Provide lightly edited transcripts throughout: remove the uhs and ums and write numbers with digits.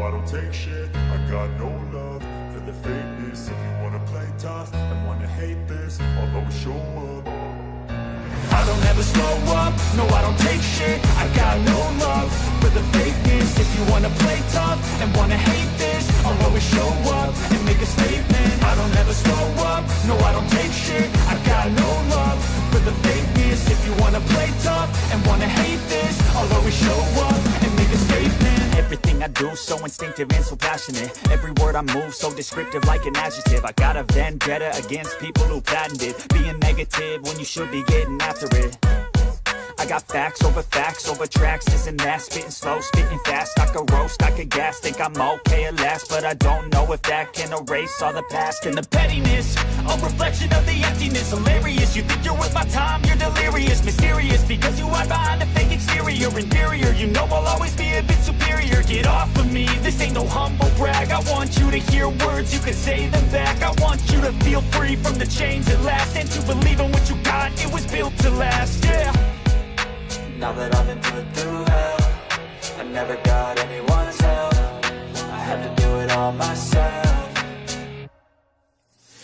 I don't take shit, I got no love for the fakeness. If you wanna play tough and wanna hate this, I'll always show up. I don't ever slow up, no I don't take shit, I got no love for the fakeness. If you wanna play tough and wanna hate this, I'll always show up and make a statement. I don't ever slow up, no I don't take shit, I got no love for the fakeness. If you wanna play tough and wanna hate this, I'll always show up and make a statement. Everything I do so instinctive and so passionate. Every word I move so descriptive like an adjective. I got a vendetta against people who patented being negative when you should be getting after it. I got facts over tracks, this and that. Spitting slow, spitting fast, I could roast, I could gas. Think I'm okay at last, but I don't know if that can erase all the past. And the pettiness, a reflection of the emptiness. Hilarious, you think you're worth my time, you're delirious. Mysterious, because you hide behind a fake exterior. Inferior, you know I'll always be a bit superior. Get off of me, this ain't no humble brag. I want you to hear words, you can say them back. I want you to feel free from the chains at last, and to believe in what you got, it was built to last, yeah. Now that I've been put through hell, I never got anyone's help, I had to do it all myself.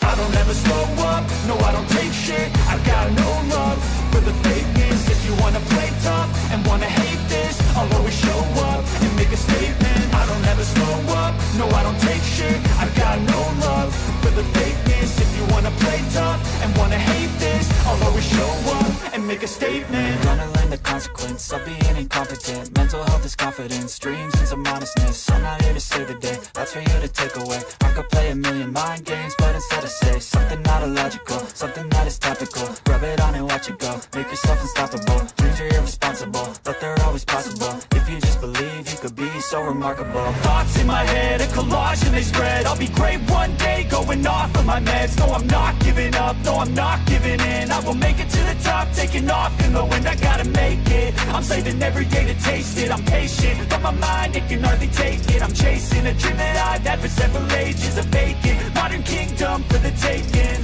I don't ever slow up, no I don't take shit, I got no love for the fakeness. If you wanna play tough and wanna hate this, I'll always show up and make a statement. I don't ever slow up, no I don't take shit, I got no love for the fakeness. If you wanna play tough and wanna hate this, I'll always show up and make a statement. Gonna learn the consequence of being incompetent. Mental health is confidence, dreams and some honestness. I'm not here to save the day, that's for you to take away. I could play a million mind games, but instead I say something not illogical, something that is topical. Rub it on and watch it go, make yourself unstoppable. Dreams are irresponsible, but they're always possible. If you just believe, you could be so remarkable. Thoughts in my head, a collage and they spread. I'll be great one day, going off of my meds. No, I'm not giving up, no, I'm not giving in. I will make it to the top, taking off in the wind. I gotta make it, I'm saving every day to taste it. I'm patient, but my mind, it can hardly take it. I'm chasing a dream that I've had for several ages. A vacant, modern kingdom for the taking.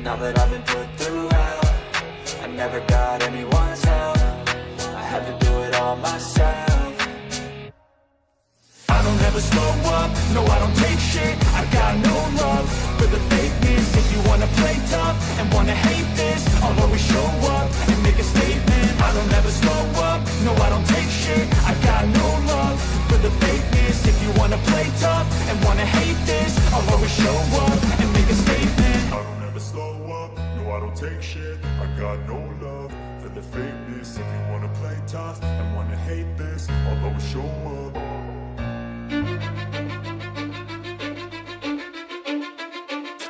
Now that I've been put through hell, I never got anyone's help, I had to do it all myself. I don't ever slow up, no I don't take shit, I got no love for the fakeness. If you wanna play tough and wanna hate this, I'll always show up and make a statement. I don't ever slow up, no I don't take shit, I got no love for the fakeness. If you wanna play tough and wanna hate this, I'll always show up and make a statement. I don't ever slow up, no I don't take shit, I got no love for the fakeness. If you wanna play tough and wanna hate this, I'll always show up.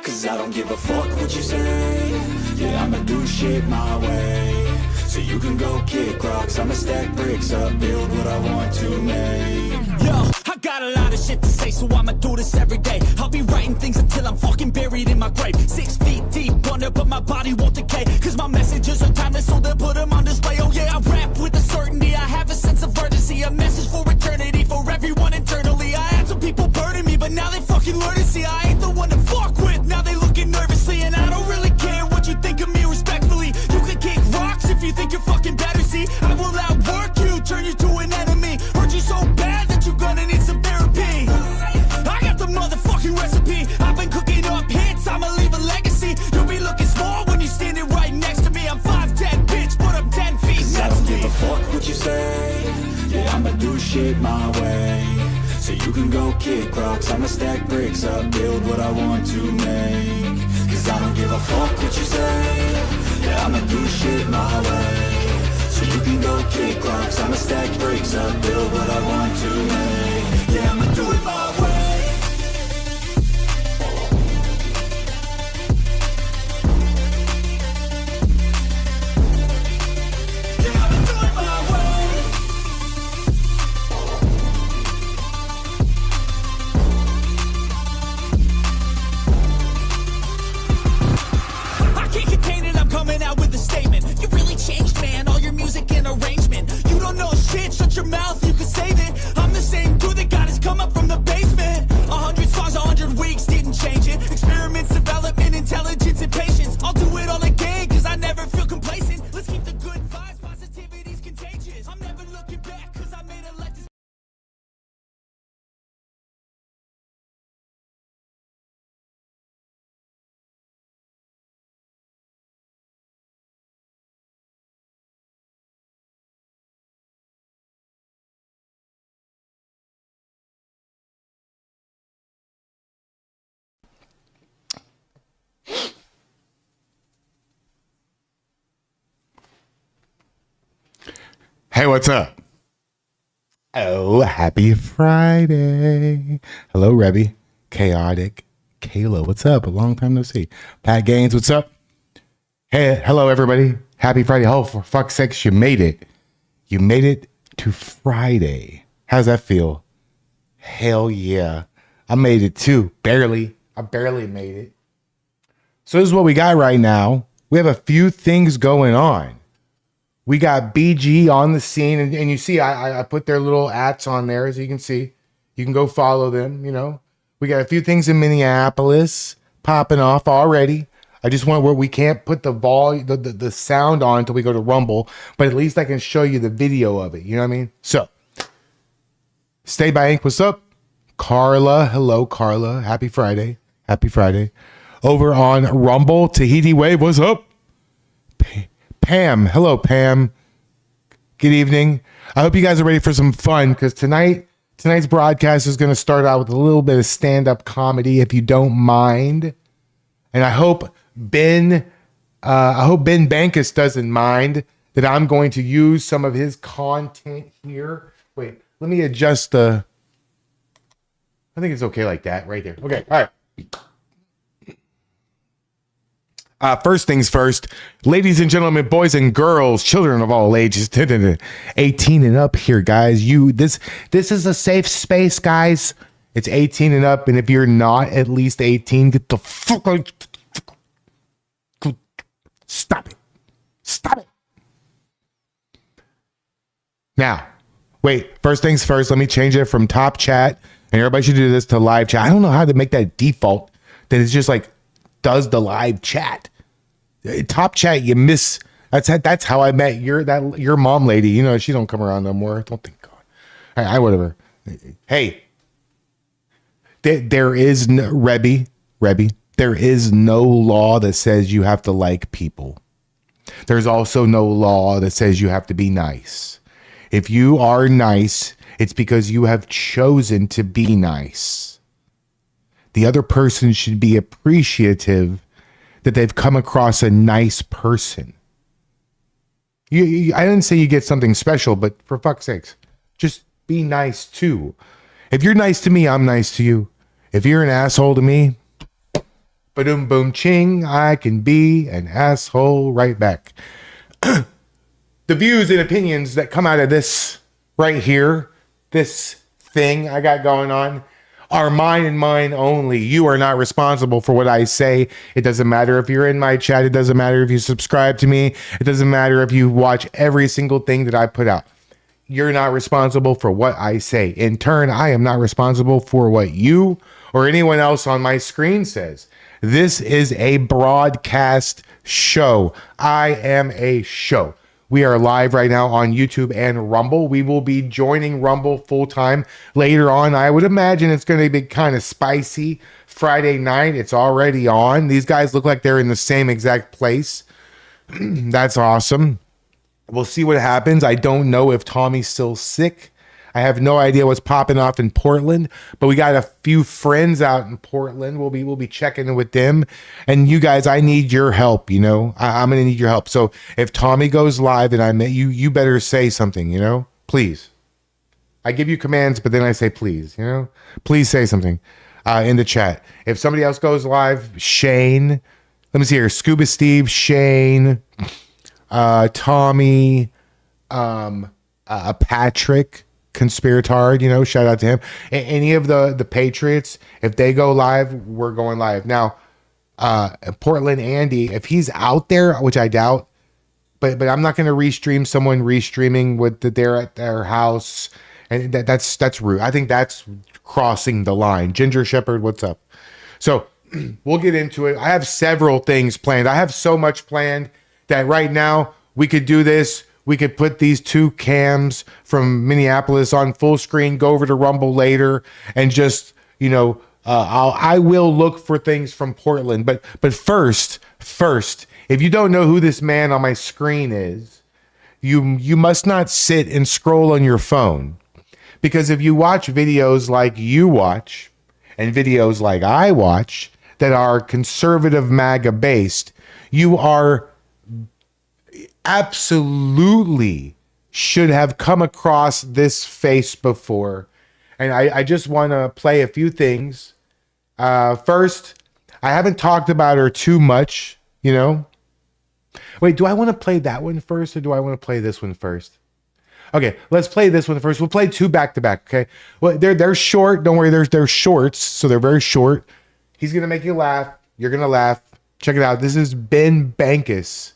Cause I don't give a fuck what you say, yeah, I'ma do shit my way. So you can go kick rocks, I'ma stack bricks up, build what I want to make. Yo, I got a lot of shit to say, so I'ma do this every day. I'll be writing things until I'm fucking buried in my grave. 6 feet deep under, but my body won't decay. Cause my messages are timeless, so they'll put them on display. Oh yeah, I rap with a certainty, I have a sense of urgency. A message for eternity, for everyone internally. I had some people burning me, but now they fucking learn to see I ain't the one to fuck with. Now they looking nervously, and I don't really care what you think of me respectfully. You can kick rocks if you think you're fucking better, see. I will outwork you, turn you to an enemy. Hurt you so bad that you're gonna need some therapy. I got the motherfucking recipe, I've been cooking up hits, I'ma leave a legacy. You'll be looking small when you're standing right next to me. I'm 5'10", bitch, but I'm 10 feet next to me. I don't give a fuck what you say, yeah, I'ma do shit my way. So you can go kick rocks, I'ma stack bricks up, build what I want to make. Cause I don't give a fuck what you say, yeah, I'ma do shit my way. So you can go kick rocks, I'ma stack bricks up, build what I want to make. Yeah, I'ma do it my way. Changed, man, all your music and arrangement. You don't know shit, shut your mouth, you can save it. I'm the same Hey, what's up? Oh, happy Friday. Hello, Rebby. Chaotic. Kayla, what's up? A long time no see. Pat Gaines, what's up? Hey, hello, everybody. Happy Friday. Oh, for fuck's sakes, you made it. You made it to Friday. How's that feel? Hell yeah. I made it too. Barely. I barely made it. So this is what we got right now. We have a few things going on. We got BG on the scene, and you see I put their little ats on there, as you can see. You can go follow them, you know. We got a few things in Minneapolis popping off already. I just want where we can't put the volume, the sound on until we go to Rumble, but at least I can show you the video of it. You know what I mean? So, Stay by Ink, what's up? Carla, hello, Carla. Happy Friday. Happy Friday. Over on Rumble, Tahiti Wave, what's up? Pam, hello, Pam. Good evening. I hope you guys are ready for some fun because tonight's broadcast is going to start out with a little bit of stand-up comedy, if you don't mind. And I hope Ben Bankus doesn't mind that I'm going to use some of his content here. Wait, let me adjust I think it's okay like that right there. Okay, all right. First things first, ladies and gentlemen, boys and girls, children of all ages, 18 and up here, guys. This is a safe space, guys. It's 18 and up, and if you're not at least 18, get the fuck out. Stop it. Stop it. Now, wait, first things first, let me change it from top chat, and everybody should do this, to live chat. I don't know how to make that default, that it's just like does the live chat. Top chat, you miss. That's how I met your mom lady. You know, she don't come around no more. Don't think God. I whatever. Hey, there is no Rebby. There is no law that says you have to like people. There's also no law that says you have to be nice. If you are nice, it's because you have chosen to be nice. The other person should be appreciative that they've come across a nice person. I didn't say you get something special, but for fuck's sakes, just be nice too. If you're nice to me, I'm nice to you. If you're an asshole to me, ba-doom boom ching, I can be an asshole right back. The views and opinions that come out of this right here, this thing I got going on, are mine and mine only. You are not responsible for what I say. It doesn't matter if you're in my chat. It doesn't matter if you subscribe to me. It doesn't matter if you watch every single thing that I put out. You're not responsible for what I say. In turn, I am not responsible for what you or anyone else on my screen says. This is a broadcast show. I am a show. We are live right now on YouTube and Rumble. We will be joining Rumble full time later on. I would imagine it's going to be kind of spicy. Friday night, it's already on. These guys look like they're in the same exact place. That's awesome. We'll see what happens. I don't know if Tommy's still sick. I have no idea what's popping off in Portland, but we got a few friends out in Portland. We'll be checking in with them. And you guys, I need your help, you know. I'm going to need your help. So if Tommy goes live and I met you, you better say something, you know, please. I give you commands, but then I say, please, you know, please say something in the chat. If somebody else goes live, Shane, let me see here. Scuba Steve, Shane, Tommy, Patrick, Conspiratard, you know, shout out to him. Any of the Patriots, if they go live, we're going live. Now, Portland Andy, if he's out there, which I doubt, but I'm not going to restream someone restreaming with they're at their house, and that's rude. I think that's crossing the line. Ginger Shepherd, what's up? So we'll get into it. I have several things planned. I have so much planned that right now we could do this. We could put these two cams from Minneapolis on full screen, go over to Rumble later, and just, you know, I will look for things from Portland. But first, if you don't know who this man on my screen is, you must not sit and scroll on your phone. Because if you watch videos like you watch, and videos like I watch, that are conservative MAGA based, you are absolutely should have come across this face before. And I just want to play a few things. First, I haven't talked about her too much, you know. Wait, do I want to play that one first or do I want to play this one first? Okay, let's play this one first. We'll play two back to back, okay? Well, they're short. Don't worry, they're shorts, so they're very short. He's going to make you laugh. You're going to laugh. Check it out. This is Ben Bankus.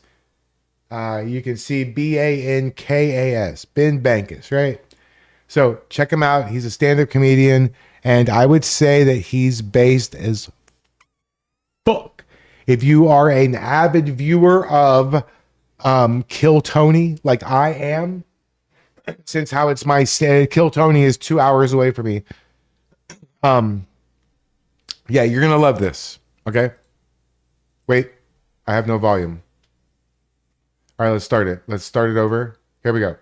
You can see Bankas. Ben Bankus, right? So check him out. He's a stand-up comedian, and I would say that he's based as fuck. If you are an avid viewer of Kill Tony, like I am, since how it's my Kill Tony is 2 hours away from me. Yeah, you're gonna love this. Okay. Wait, I have no volume. All right, let's start it. Let's start it over. Here we go.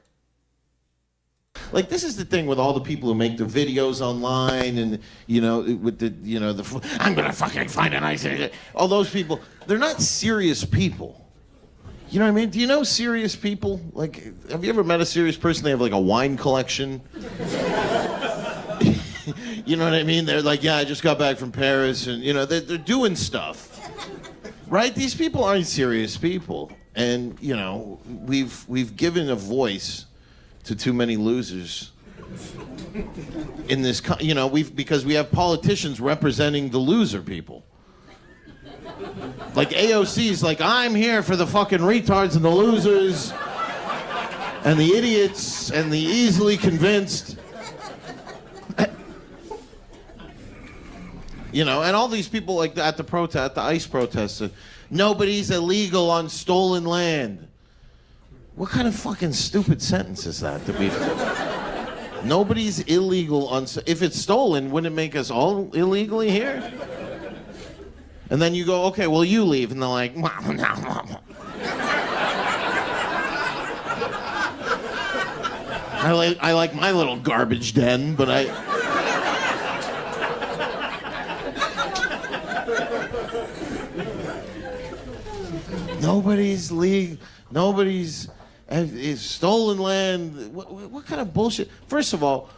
Like, this is the thing with all the people who make the videos online and, you know, with the, you know, I'm gonna fucking find a nice, all those people, they're not serious people. You know what I mean? Do you know serious people? Like, have you ever met a serious person? They have like a wine collection. You know what I mean? They're like, yeah, I just got back from Paris, and, you know, they're doing stuff. Right? These people aren't serious people. And, you know, we've given a voice to too many losers in this, you know, because we have politicians representing the loser people. Like AOC's like, I'm here for the fucking retards and the losers and the idiots and the easily convinced. You know, and all these people like at the ICE protests, nobody's illegal on stolen land. What kind of fucking stupid sentence is that? Nobody's illegal on... If it's stolen, wouldn't it make us all illegally here? And then you go, okay, well, you leave. And they're like... I like my little garbage den, but Nobody's legal... Nobody's... It's stolen land. What kind of bullshit? First of all,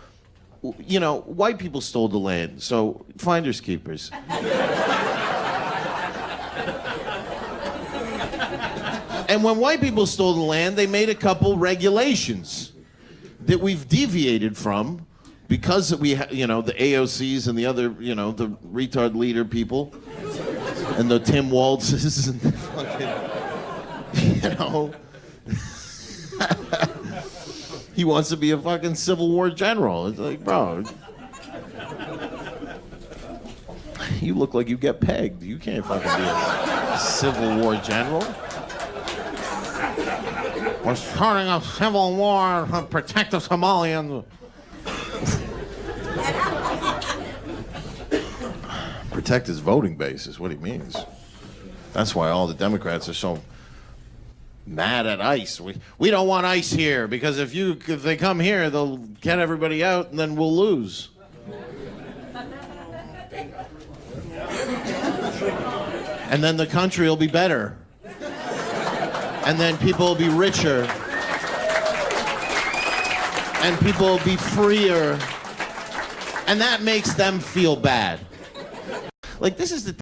you know, white people stole the land, so finders keepers. And when white people stole the land, they made a couple regulations that we've deviated from because you know, the AOCs and the other, you know, the retard leader people and the Tim Waltzes and the fucking, you know. He wants to be a fucking Civil War general. It's like, bro, you look like you get pegged. You can't fucking be a Civil War general. We're starting a civil war to protect the Somalians. Protect his voting base is what he means. That's why all the Democrats are so mad at ICE. We don't want ICE here because if they come here, they'll get everybody out and then we'll lose. And then the country will be better. And then people will be richer. And people will be freer. And that makes them feel bad. Like, this is the...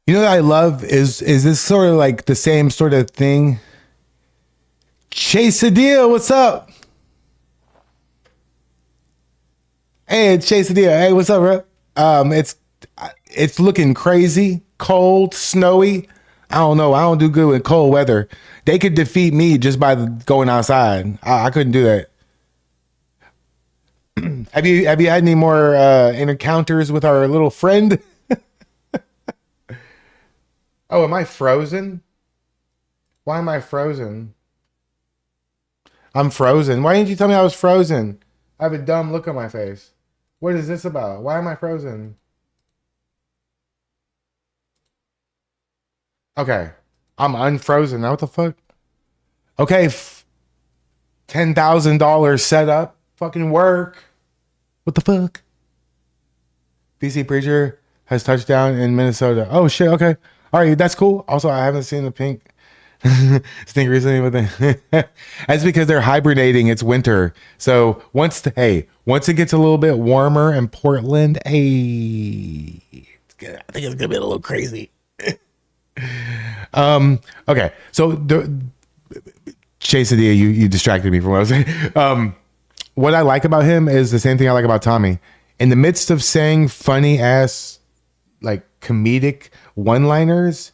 You know what I love is this sort of like the same sort of thing. Chase a deal, what's up? Hey, it's Chase a deal. Hey, what's up, bro? It's looking crazy, cold, snowy. I don't know. I don't do good with cold weather. They could defeat me just by going outside. I couldn't do that. Have you had any more encounters with our little friend? Oh, am I frozen? Why am I frozen? I'm frozen. Why didn't you tell me I was frozen? I have a dumb look on my face. What is this about? Why am I frozen? Okay. I'm unfrozen. Now what the fuck? Okay. $10,000 setup. Fucking work. What the fuck? BC Preacher has touchdown in Minnesota. Oh shit. Okay. All right. That's cool. Also, I haven't seen the pink Stink recently with it. That's because they're hibernating. It's winter. So once it gets a little bit warmer in Portland, I think it's gonna be a little crazy. Okay. So Chase Adia, you distracted me from what I was saying. What I like about him is the same thing I like about Tommy. In the midst of saying funny ass, like comedic one-liners,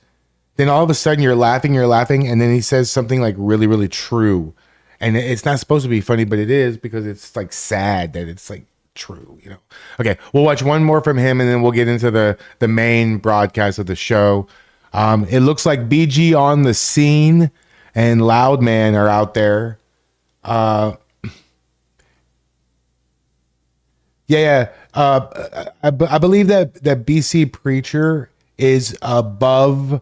then all of a sudden you're laughing, and then he says something like really, really true. And it's not supposed to be funny, but it is because it's like sad that it's like true, you know? Okay, we'll watch one more from him and then we'll get into the main broadcast of the show. It looks like BG on the scene and Loudman are out there. I believe that BC Preacher is above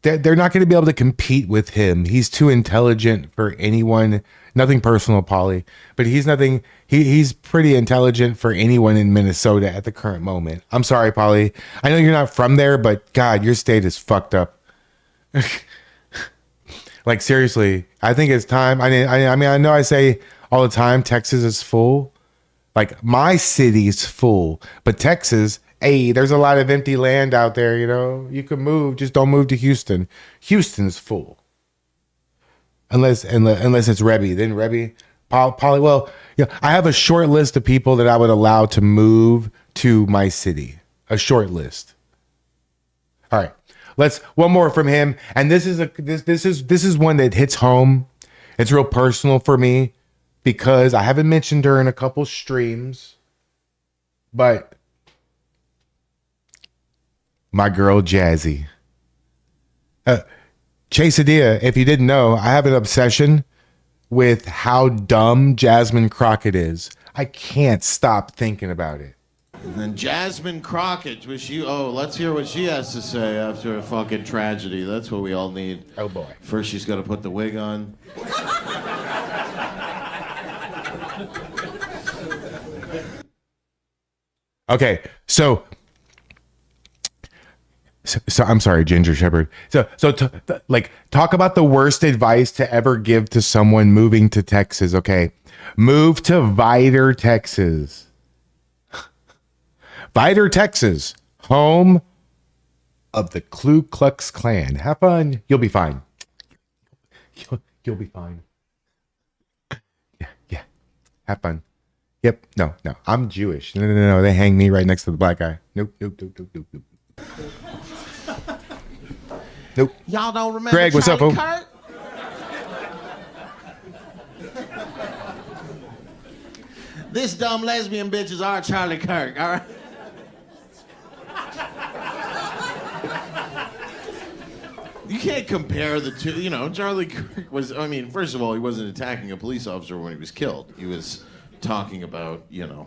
they're not going to be able to compete with him. He's too intelligent for anyone. Nothing personal, Polly, but he's pretty intelligent for anyone in Minnesota at the current moment. I'm sorry, Polly. I know you're not from there, but God, your state is fucked up. Like seriously, I think it's time. I mean, I know I say all the time, Texas is full. Like my city's full, but Texas, hey, there's a lot of empty land out there. You know, you can move, just don't move to Houston. Houston's full, unless it's Rebby. Then Rebby, Polly. Well, yeah, I have a short list of people that I would allow to move to my city. A short list. All right. Let's one more from him, and this is one that hits home. It's real personal for me because I haven't mentioned her in a couple streams, but my girl Jazzy, Chase Adia. If you didn't know, I have an obsession with how dumb Jasmine Crockett is. I can't stop thinking about it. And then Jasmine Crockett, let's hear what she has to say after a fucking tragedy. That's what we all need. Oh boy. First she's got to put the wig on. Okay, so I'm sorry, Ginger Shepherd. Talk about the worst advice to ever give to someone moving to Texas. Okay, move to Vidor, Texas. Vidor, Texas, home of the Ku Klux Klan. Have fun. You'll be fine. You'll be fine. Yeah. Have fun. Yep. No. I'm Jewish. No. They hang me right next to the black guy. Nope. Nope. Y'all don't remember Greg, what's Charlie up, Kirk? This dumb lesbian bitch is our Charlie Kirk, all right? You can't compare the two. You know, Charlie Kirk was, first of all, he wasn't attacking a police officer when he was killed. He was talking about, the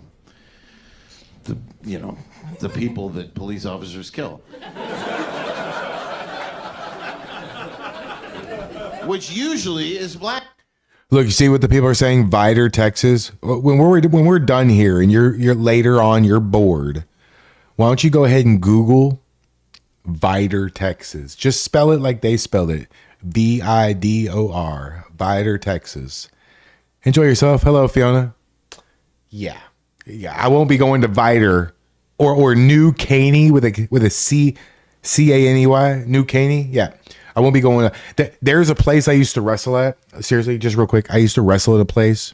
people that police officers kill. Which usually is black. Look, you see what the people are saying? Vidor, Texas. When we're done here and you're later on, you're bored. Why don't you go ahead and Google Vidor, Texas? Just spell it like they spelled it. Vidor. Vidor, Texas. Enjoy yourself. Hello, Fiona. Yeah. I won't be going to Vidor or New Caney with a C-A-N-E-Y. New Caney. Yeah. I won't be going to. There's a place I used to wrestle at. Seriously, just real quick. I used to wrestle at a place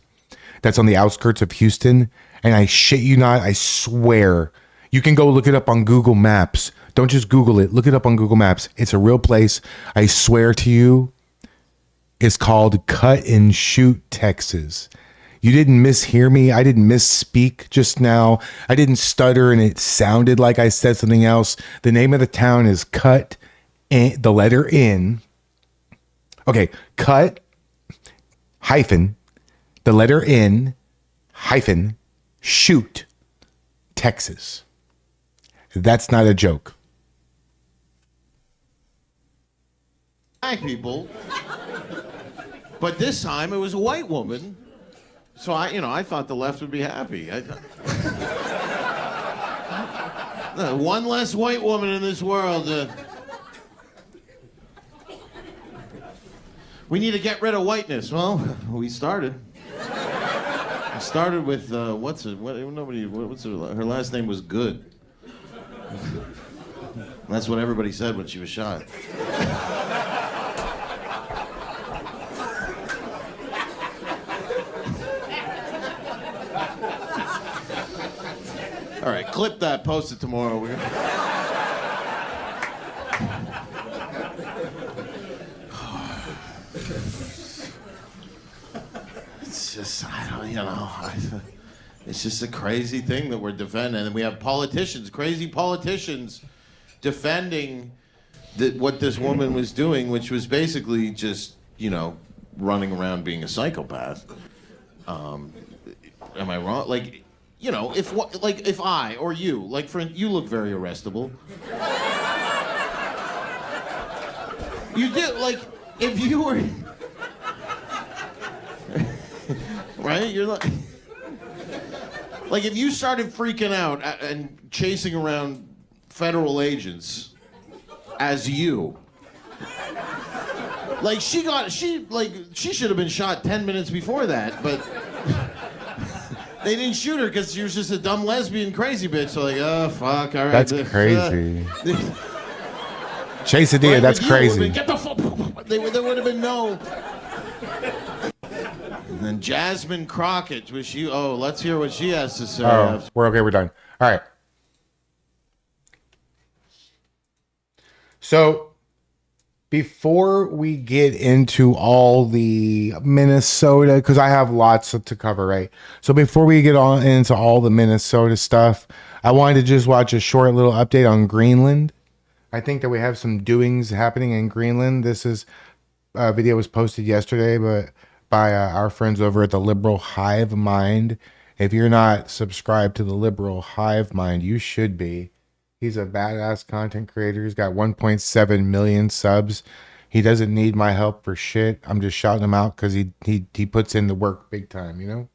that's on the outskirts of Houston. And I shit you not, I swear. You can go look it up on Google Maps. Don't just Google it. Look it up on Google Maps. It's a real place. I swear to you. It's called Cut and Shoot, Texas. You didn't mishear me. I didn't misspeak just now. I didn't stutter and it sounded like I said something else. The name of the town is Cut and the letter N. Okay, Cut hyphen the letter N hyphen Shoot, Texas. That's not a joke. Black people, but this time it was a white woman. So I thought the left would be happy. One less white woman in this world. We need to get rid of whiteness. Well, we started. We started with what's her last name was Good. That's what everybody said when she was shot. All right, clip that, post it tomorrow. It's just, it's just a crazy thing that we're defending. And we have politicians, crazy politicians, defending what this woman was doing, which was basically just, running around being a psychopath. Am I wrong? Like, if I or you, you look very arrestable. You do, if you were, right? You're like if you started freaking out and chasing around federal agents as you. She should have been shot 10 minutes before that, but they didn't shoot her because she was just a dumb lesbian crazy bitch. So oh fuck, all right. That's crazy. Chase deer, that's crazy. Get the fuck. There would have been no. And then Jasmine Crockett, let's hear what she has to say. Oh, we're done. All right. So, before we get into all the Minnesota, because I have lots to cover, right? So before we get on into all the Minnesota stuff, I wanted to just watch a short little update on Greenland. I think that we have some doings happening in Greenland. This is a video was posted yesterday, but by our friends over at the Liberal Hive Mind. If you're not subscribed to the Liberal Hive Mind, you should be. He's a badass content creator. He's got 1.7 million subs. He doesn't need my help for shit. I'm just shouting him out because he puts in the work big time,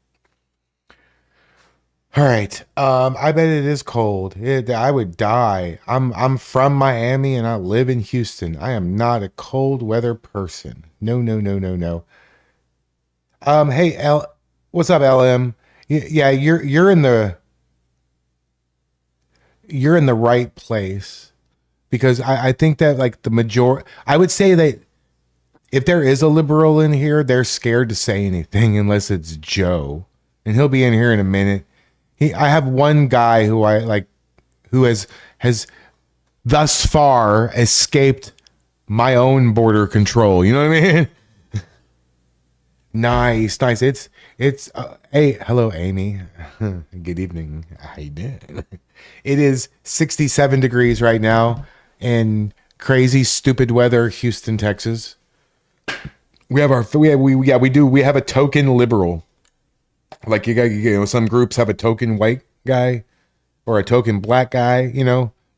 All right. I bet it is cold. I would die. I'm from Miami and I live in Houston. I am not a cold weather person. No. Hey, what's up, LM? Yeah, you're in the right place, because I think that the majority, I would say that if there is a liberal in here, they're scared to say anything unless it's Joe, and he'll be in here in a minute. I have one guy who who has thus far escaped my own border control. You know what I mean? Nice. It's hey, hello, Amy. Good evening. How you doing? It is 67 degrees right now in crazy, stupid weather, Houston, Texas. We have we have a token liberal. Some groups have a token white guy, or a token black guy,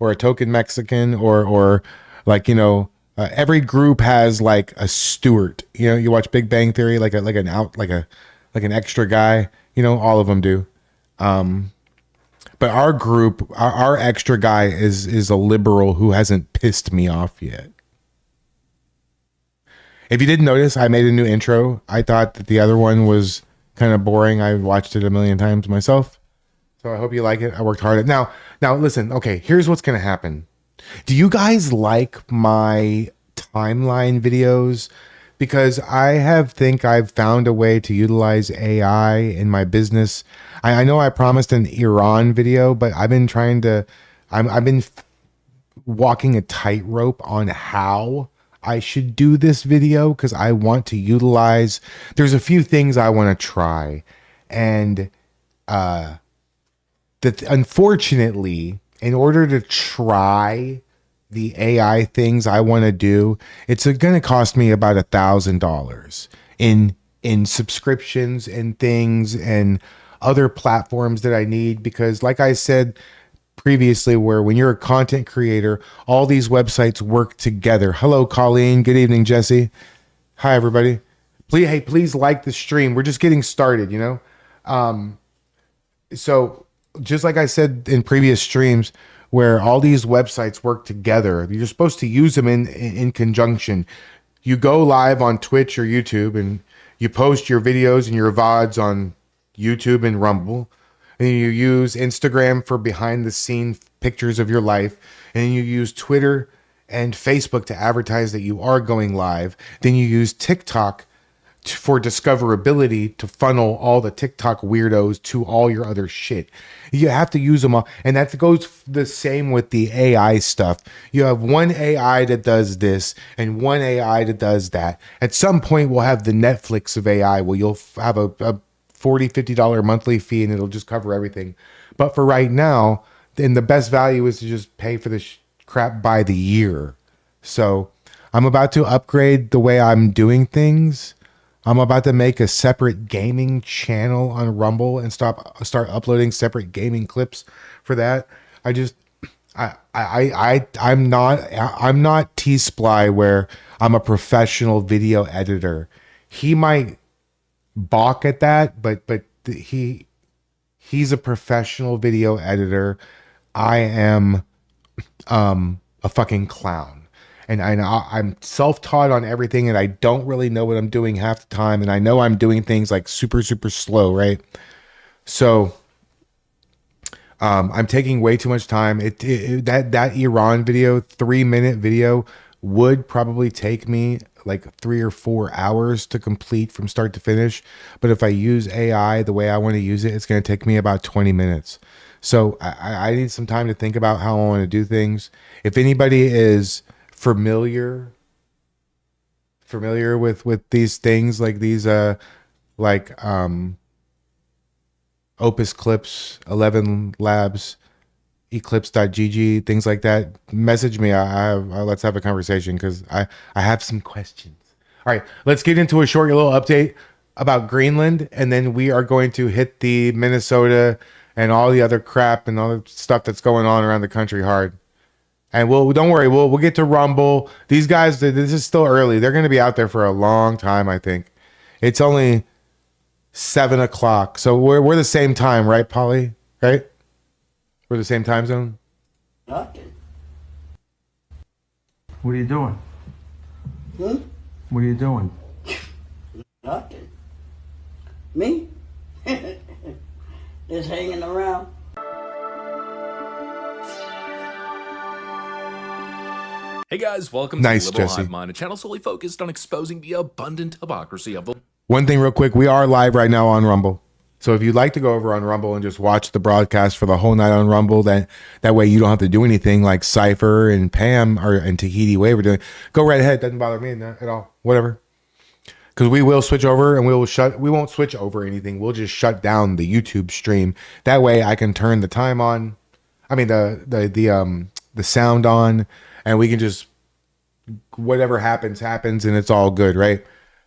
or a token Mexican, or every group has a Stewart. You watch Big Bang Theory, an extra guy. All of them do. But our group, our extra guy is a liberal who hasn't pissed me off yet. If you didn't notice, I made a new intro. I thought that the other one was kind of boring. I watched it a million times myself. So I hope you like it. I worked hard at it. Now listen, okay, here's what's going to happen. Do you guys like my timeline videos? Because I've found a way to utilize AI in my business. I know I promised an Iran video, but I've been walking a tightrope on how I should do this video, because I want to utilize, there's a few things I want to try. And unfortunately, in order to try the AI things I want to do, it's going to cost me about $1,000 in subscriptions and things and other platforms that I need, because like I said previously, when you're a content creator, all these websites work together. Hello, Colleen. Good evening, Jesse. Hi, everybody. Please like the stream. We're just getting started, So just like I said in previous streams, where all these websites work together. You're supposed to use them in conjunction. You go live on Twitch or YouTube and you post your videos and your VODs on YouTube and Rumble. And you use Instagram for behind the scene pictures of your life. And you use Twitter and Facebook to advertise that you are going live. Then you use TikTok for discoverability to funnel all the TikTok weirdos to all your other shit. You have to use them all. And that goes the same with the AI stuff. You have one AI that does this and one AI that does that. At some point, we'll have the Netflix of AI where you'll have a $40, $50 monthly fee and it'll just cover everything. But for right now, then the best value is to just pay for this crap by the year. So I'm about to upgrade the way I'm doing things. I'm about to make a separate gaming channel on Rumble and start uploading separate gaming clips for that. I'm not T-Sply where I'm a professional video editor. He might balk at that, but he's a professional video editor. I am a fucking clown. And I'm self-taught on everything, and I don't really know what I'm doing half the time. And I know I'm doing things like super, super slow, right? So I'm taking way too much time. That Iran video, 3-minute video, would probably take me like 3 or 4 hours to complete from start to finish. But if I use AI the way I want to use it, it's going to take me about 20 minutes. So I need some time to think about how I want to do things. If anybody is familiar with these things, like these Opus Clips, 11 Labs, Eclipse.gg, things like that, message me. Let's have a conversation because I have some questions. All right, let's get into a short little update about Greenland, and then we are going to hit the Minnesota and all the other crap and all the stuff that's going on around the country hard. And don't worry, we'll get to Rumble. These guys, this is still early. They're going to be out there for a long time, I think. It's only 7 o'clock. So we're the same time, right, Polly? Right? We're the same time zone? Nothing. What are you doing? What are you doing? Nothing. Me? Just hanging around. Hey guys, welcome Nice, to Liberal Jesse. Hive Mind, a channel solely focused on exposing the abundant hypocrisy of the... One thing real quick, we are live right now on Rumble. So if you'd like to go over on Rumble and just watch the broadcast for the whole night on Rumble, that way you don't have to do anything like Cypher and Pam and Tahiti Wave are doing. Go right ahead. Doesn't bother me at all. Whatever. Because we will switch over and we won't switch over anything. We'll just shut down the YouTube stream. That way I can turn the time on. I mean the sound on, and we can just, whatever happens and it's all good, right?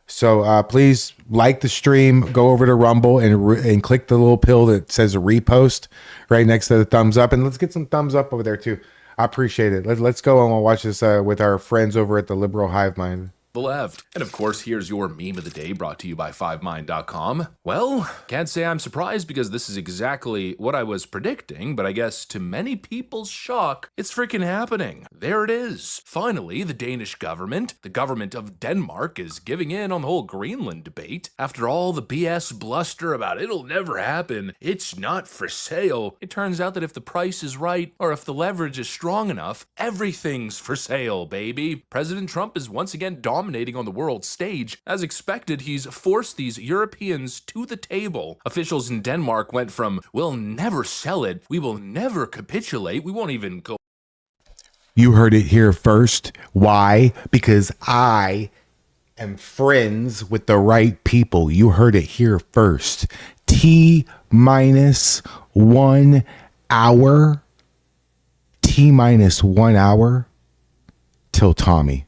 So please like the stream, go over to Rumble and click the little pill that says repost right next to the thumbs up, and let's get some thumbs up over there too. I appreciate it. Let's go and we'll watch this with our friends over at the Liberal Hive Mind. left. And of course, here's your meme of the day brought to you by 5mind.com. Well, can't say I'm surprised because this is exactly what I was predicting, but I guess to many people's shock, it's freaking happening. There it is. Finally, the Danish government, the government of Denmark, is giving in on the whole Greenland debate. After all the BS bluster about it'll never happen, it's not for sale, it turns out that if the price is right, or if the leverage is strong enough, everything's for sale, baby. President Trump is once again dominating on the world stage. As expected, he's forced these Europeans to the table. Officials in Denmark went from, we'll never sell it, we will never capitulate, we won't even go. You heard it here first. Why? Because I am friends with the right people. You heard it here first. T-minus 1 hour. T-minus 1 hour till Tommy.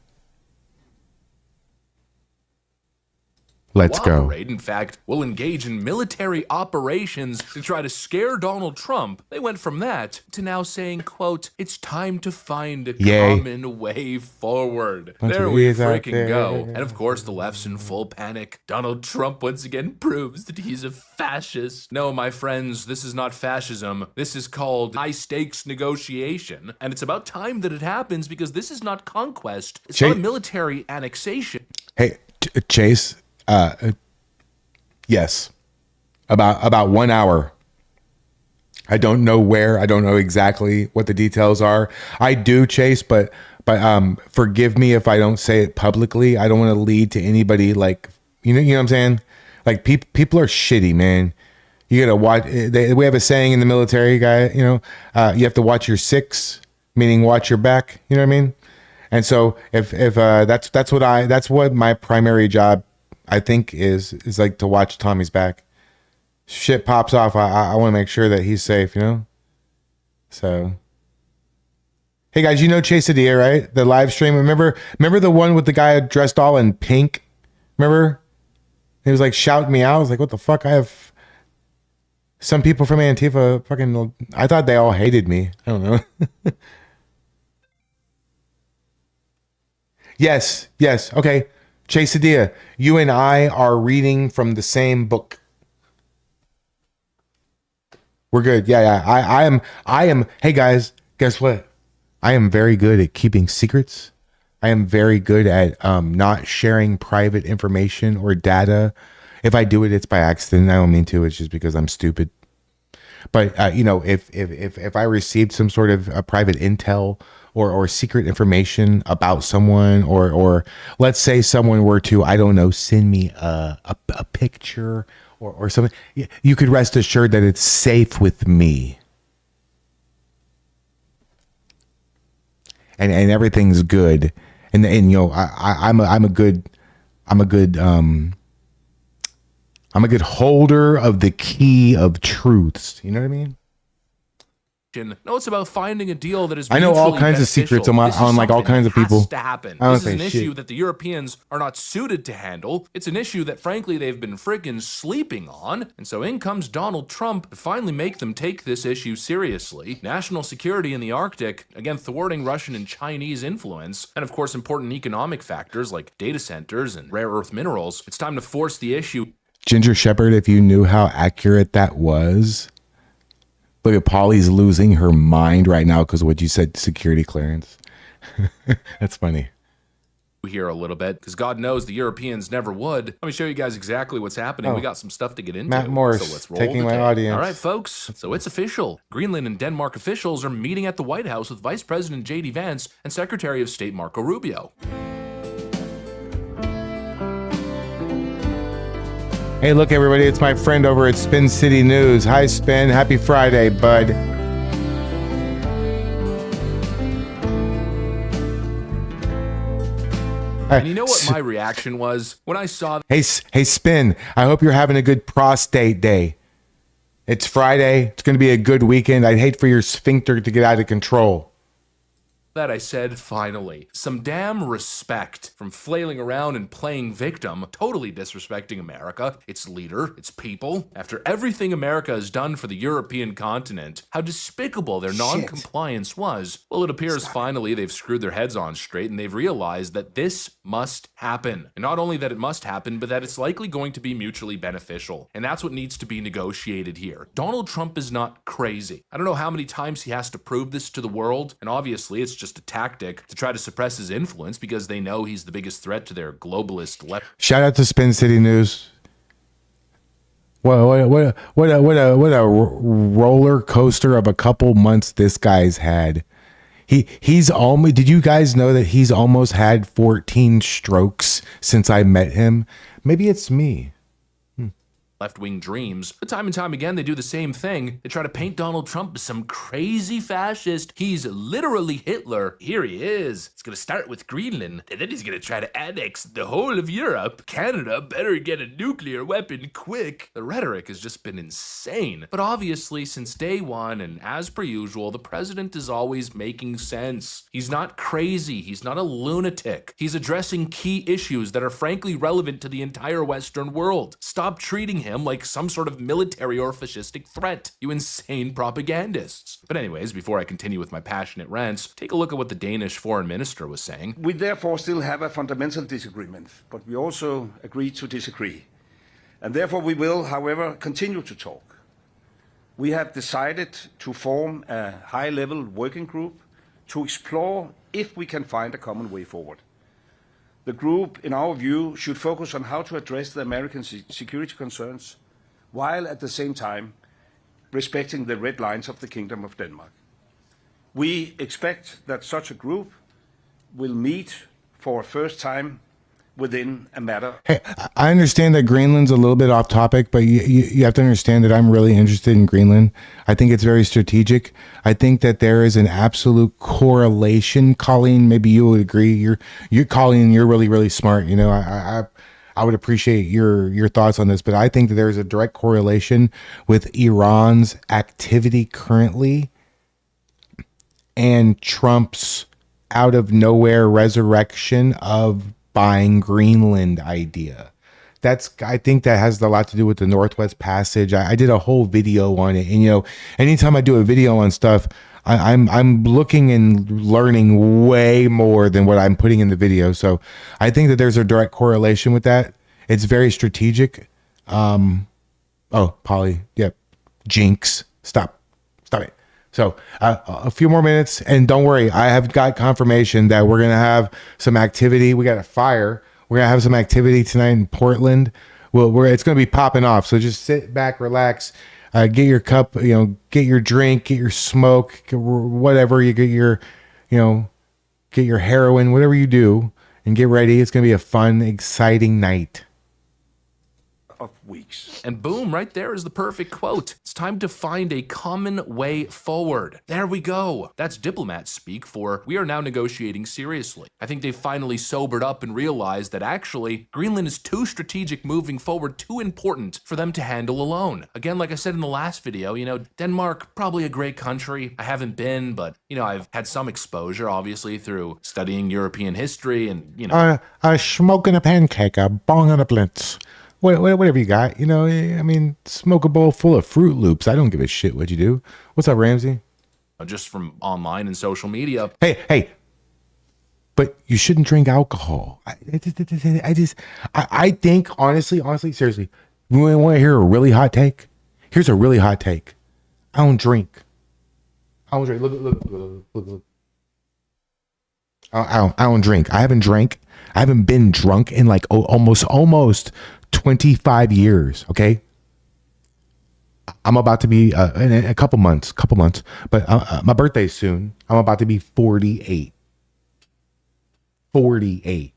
Let's go. In fact, will engage in military operations to try to scare Donald Trump. They went from that to now saying, quote, it's time to find a common way forward. There we freaking go. And of course, the left's in full panic. Donald Trump once again proves that he's a fascist. No, my friends, this is not fascism. This is called high-stakes negotiation. And it's about time that it happens because this is not conquest. It's not a military annexation. Hey, Chase, yes. About 1 hour. I don't know where. I don't know exactly what the details are. I do, Chase, but forgive me if I don't say it publicly. I don't want to lead to anybody like, you know what I'm saying? Like people are shitty, man. You gotta watch. We have a saying in the military, guy. You know, you have to watch your six, meaning watch your back. You know what I mean? And so if that's what my primary job, I think is like to watch Tommy's back. Shit pops off. I want to make sure that he's safe. You know. So. Hey guys, you know Chase Adia, right? The live stream. Remember the one with the guy dressed all in pink? Remember? He was like shouting me out. I was like, what the fuck? I have some people from Antifa fucking, I thought they all hated me. I don't know. Yes. Okay. Chase Adia, you and I are reading from the same book. We're good. Yeah. I am. Hey guys, guess what? I am very good at keeping secrets. I am very good at not sharing private information or data. If I do it, it's by accident. I don't mean to. It's just because I'm stupid. But you know, if I received some sort of private intel or secret information about someone, or let's say someone were to, I don't know, send me a picture or something, you could rest assured that it's safe with me. And everything's good, and you know I'm a good holder of the key of truths. You know what I mean? No, it's about finding a deal that is. I know all kinds of secrets on like all kinds of people. Has to happen. This is an issue that the Europeans are not suited to handle. It's an issue that, frankly, they've been friggin' sleeping on. And so in comes Donald Trump to finally make them take this issue seriously. National security in the Arctic, again, thwarting Russian and Chinese influence, and of course, important economic factors like data centers and rare earth minerals. It's time to force the issue. Ginger Shepherd, if you knew how accurate that was. Look at Polly's losing her mind right now because of what you said, security clearance. That's funny. Here a little bit because God knows the Europeans never would. Let me show you guys exactly what's happening. We got some stuff to get into. Matt Morris, so let's roll taking my audience. All right, folks. So it's official. Greenland and Denmark officials are meeting at the White House with Vice President J.D. Vance and Secretary of State Marco Rubio. Hey, look, everybody, it's my friend over at Spin City News. Hi, Spin. Happy Friday, bud. And you know what my reaction was when I saw... Hey, Spin, I hope you're having a good prostate day. It's Friday. It's going to be a good weekend. I'd hate for your sphincter to get out of control. That I said, finally. Some damn respect from flailing around and playing victim, totally disrespecting America, its leader, its people. After everything America has done for the European continent, how despicable their non-compliance was. Well, it appears finally they've screwed their heads on straight and they've realized that this must happen. And not only that it must happen, but that it's likely going to be mutually beneficial. And that's what needs to be negotiated here. Donald Trump is not crazy. I don't know how many times he has to prove this to the world, and obviously it's just a tactic to try to suppress his influence because they know he's the biggest threat to their globalist left. Shout out to Spin City News. What a roller coaster of a couple months this guy's had. He's almost. Did you guys know that he's almost had 14 strokes since I met him? Maybe it's me. Left-wing dreams. But time and time again, they do the same thing. They try to paint Donald Trump as some crazy fascist. He's literally Hitler. Here he is. It's gonna start with Greenland, and then he's gonna try to annex the whole of Europe. Canada better get a nuclear weapon quick. The rhetoric has just been insane. But obviously, since day one, and as per usual, the president is always making sense. He's not crazy. He's not a lunatic. He's addressing key issues that are frankly relevant to the entire Western world. Stop treating him like some sort of military or fascistic threat, you insane propagandists. But anyways, before I continue with my passionate rants, take a look at what the Danish foreign minister was saying. We therefore still have a fundamental disagreement, but we also agree to disagree. And therefore we will, however, continue to talk. We have decided to form a high-level working group to explore if we can find a common way forward. The group, in our view, should focus on how to address the American security concerns, while at the same time respecting the red lines of the Kingdom of Denmark. We expect that such a group will meet for a first time within a matter. Hey, I understand that Greenland's a little bit off topic, but you have to understand that I'm really interested in Greenland. I think it's very strategic. I think that there is an absolute correlation. Colleen, maybe you would agree. You're Colleen, you're really, really smart. You know, I would appreciate your thoughts on this, but I think that there's a direct correlation with Iran's activity currently and Trump's out of nowhere resurrection of buying Greenland idea. I think that has a lot to do with the Northwest Passage. I did a whole video on it, and you know, anytime I do a video on stuff, I'm looking and learning way more than what I'm putting in the video. So I think that there's a direct correlation with that. It's very strategic. Oh, Polly, yep, Jinx, stop it. So a few more minutes, and don't worry, I have got confirmation that we're gonna have some activity. We got a fire. We're gonna have some activity tonight in Portland. It's gonna be popping off. So just sit back, relax, get your cup, you know, get your drink, get your smoke, whatever you get your, you know, get your heroin, whatever you do, and get ready. It's gonna be a fun, exciting night. Of weeks. And boom, right there is the perfect quote. It's time to find a common way forward. There we go. That's diplomat speak for we are now negotiating seriously. I think they finally sobered up and realized that actually Greenland is too strategic moving forward, too important for them to handle alone. Again, like I said in the last video, you know, Denmark, probably a great country. I haven't been, but you know, I've had some exposure obviously through studying European history and, you know. Smoking a pancake, a bong on a blintz. Whatever you got, you know, I mean, smoke a bowl full of Fruit Loops. I don't give a shit what you do. What's up, Ramsey? Just from online and social media. Hey, but you shouldn't drink alcohol. I think, honestly, seriously, you want to hear a really hot take? Here's a really hot take. I don't drink. Look. I don't drink. I haven't drank. I haven't been drunk in like almost 25 years. Okay. I'm about to be in a couple months, but my birthday's soon. I'm about to be 48. 48.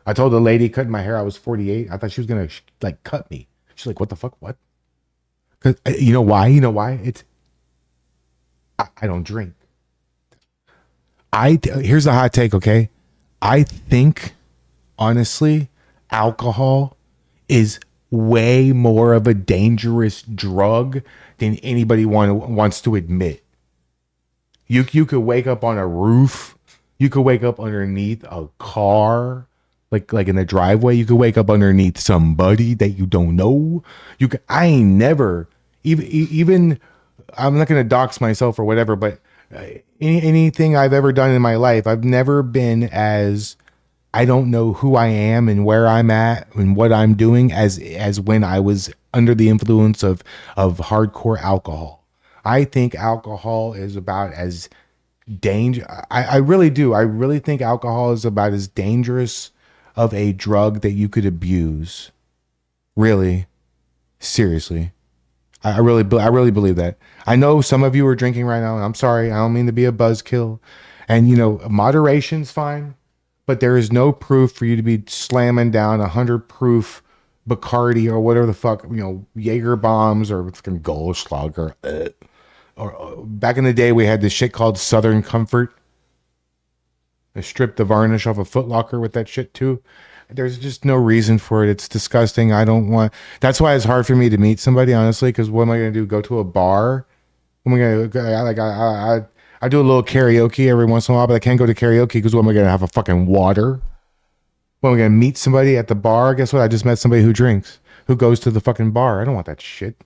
I told the lady cutting my hair I was 48. I thought she was going to like cut me. She's like, what the fuck? What? Cause you know why? It's, I don't drink. Here's the hot take. Okay. I think honestly, alcohol is way more of a dangerous drug than anybody wants to admit. You could wake up on a roof. You could wake up underneath a car, like in the driveway. You could wake up underneath somebody that you don't know. I ain't never even. I'm not gonna dox myself or whatever, but anything I've ever done in my life, I've never been as I don't know who I am and where I'm at and what I'm doing as when I was under the influence of hardcore alcohol. I think alcohol is about as I really do. I really think alcohol is about as dangerous of a drug that you could abuse. Really, seriously. I really believe that. I know some of you are drinking right now, and I'm sorry. I don't mean to be a buzzkill. And, you know, moderation's fine, but there is no proof for you to be slamming down 100 proof Bacardi or whatever the fuck, you know, Jaeger bombs or fucking Goldschlager. Or back in the day, we had this shit called Southern Comfort. I stripped the varnish off a Foot Locker with that shit too. There's just no reason for it. It's disgusting. That's why it's hard for me to meet somebody, honestly, because what am I going to do? Go to a bar? What am I going to, I do a little karaoke every once in a while, but I can't go to karaoke because what am I going to have a fucking water? What am I going to meet somebody at the bar? Guess what? I just met somebody who drinks, who goes to the fucking bar. I don't want that shit.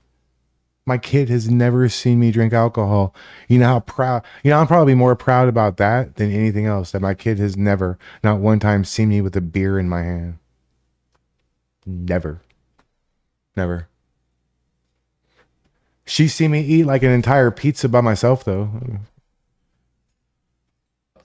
My kid has never seen me drink alcohol. You know how proud, I'm probably more proud about that than anything else, that my kid has never, not one time, seen me with a beer in my hand. Never. Never. She's seen me eat like an entire pizza by myself, though.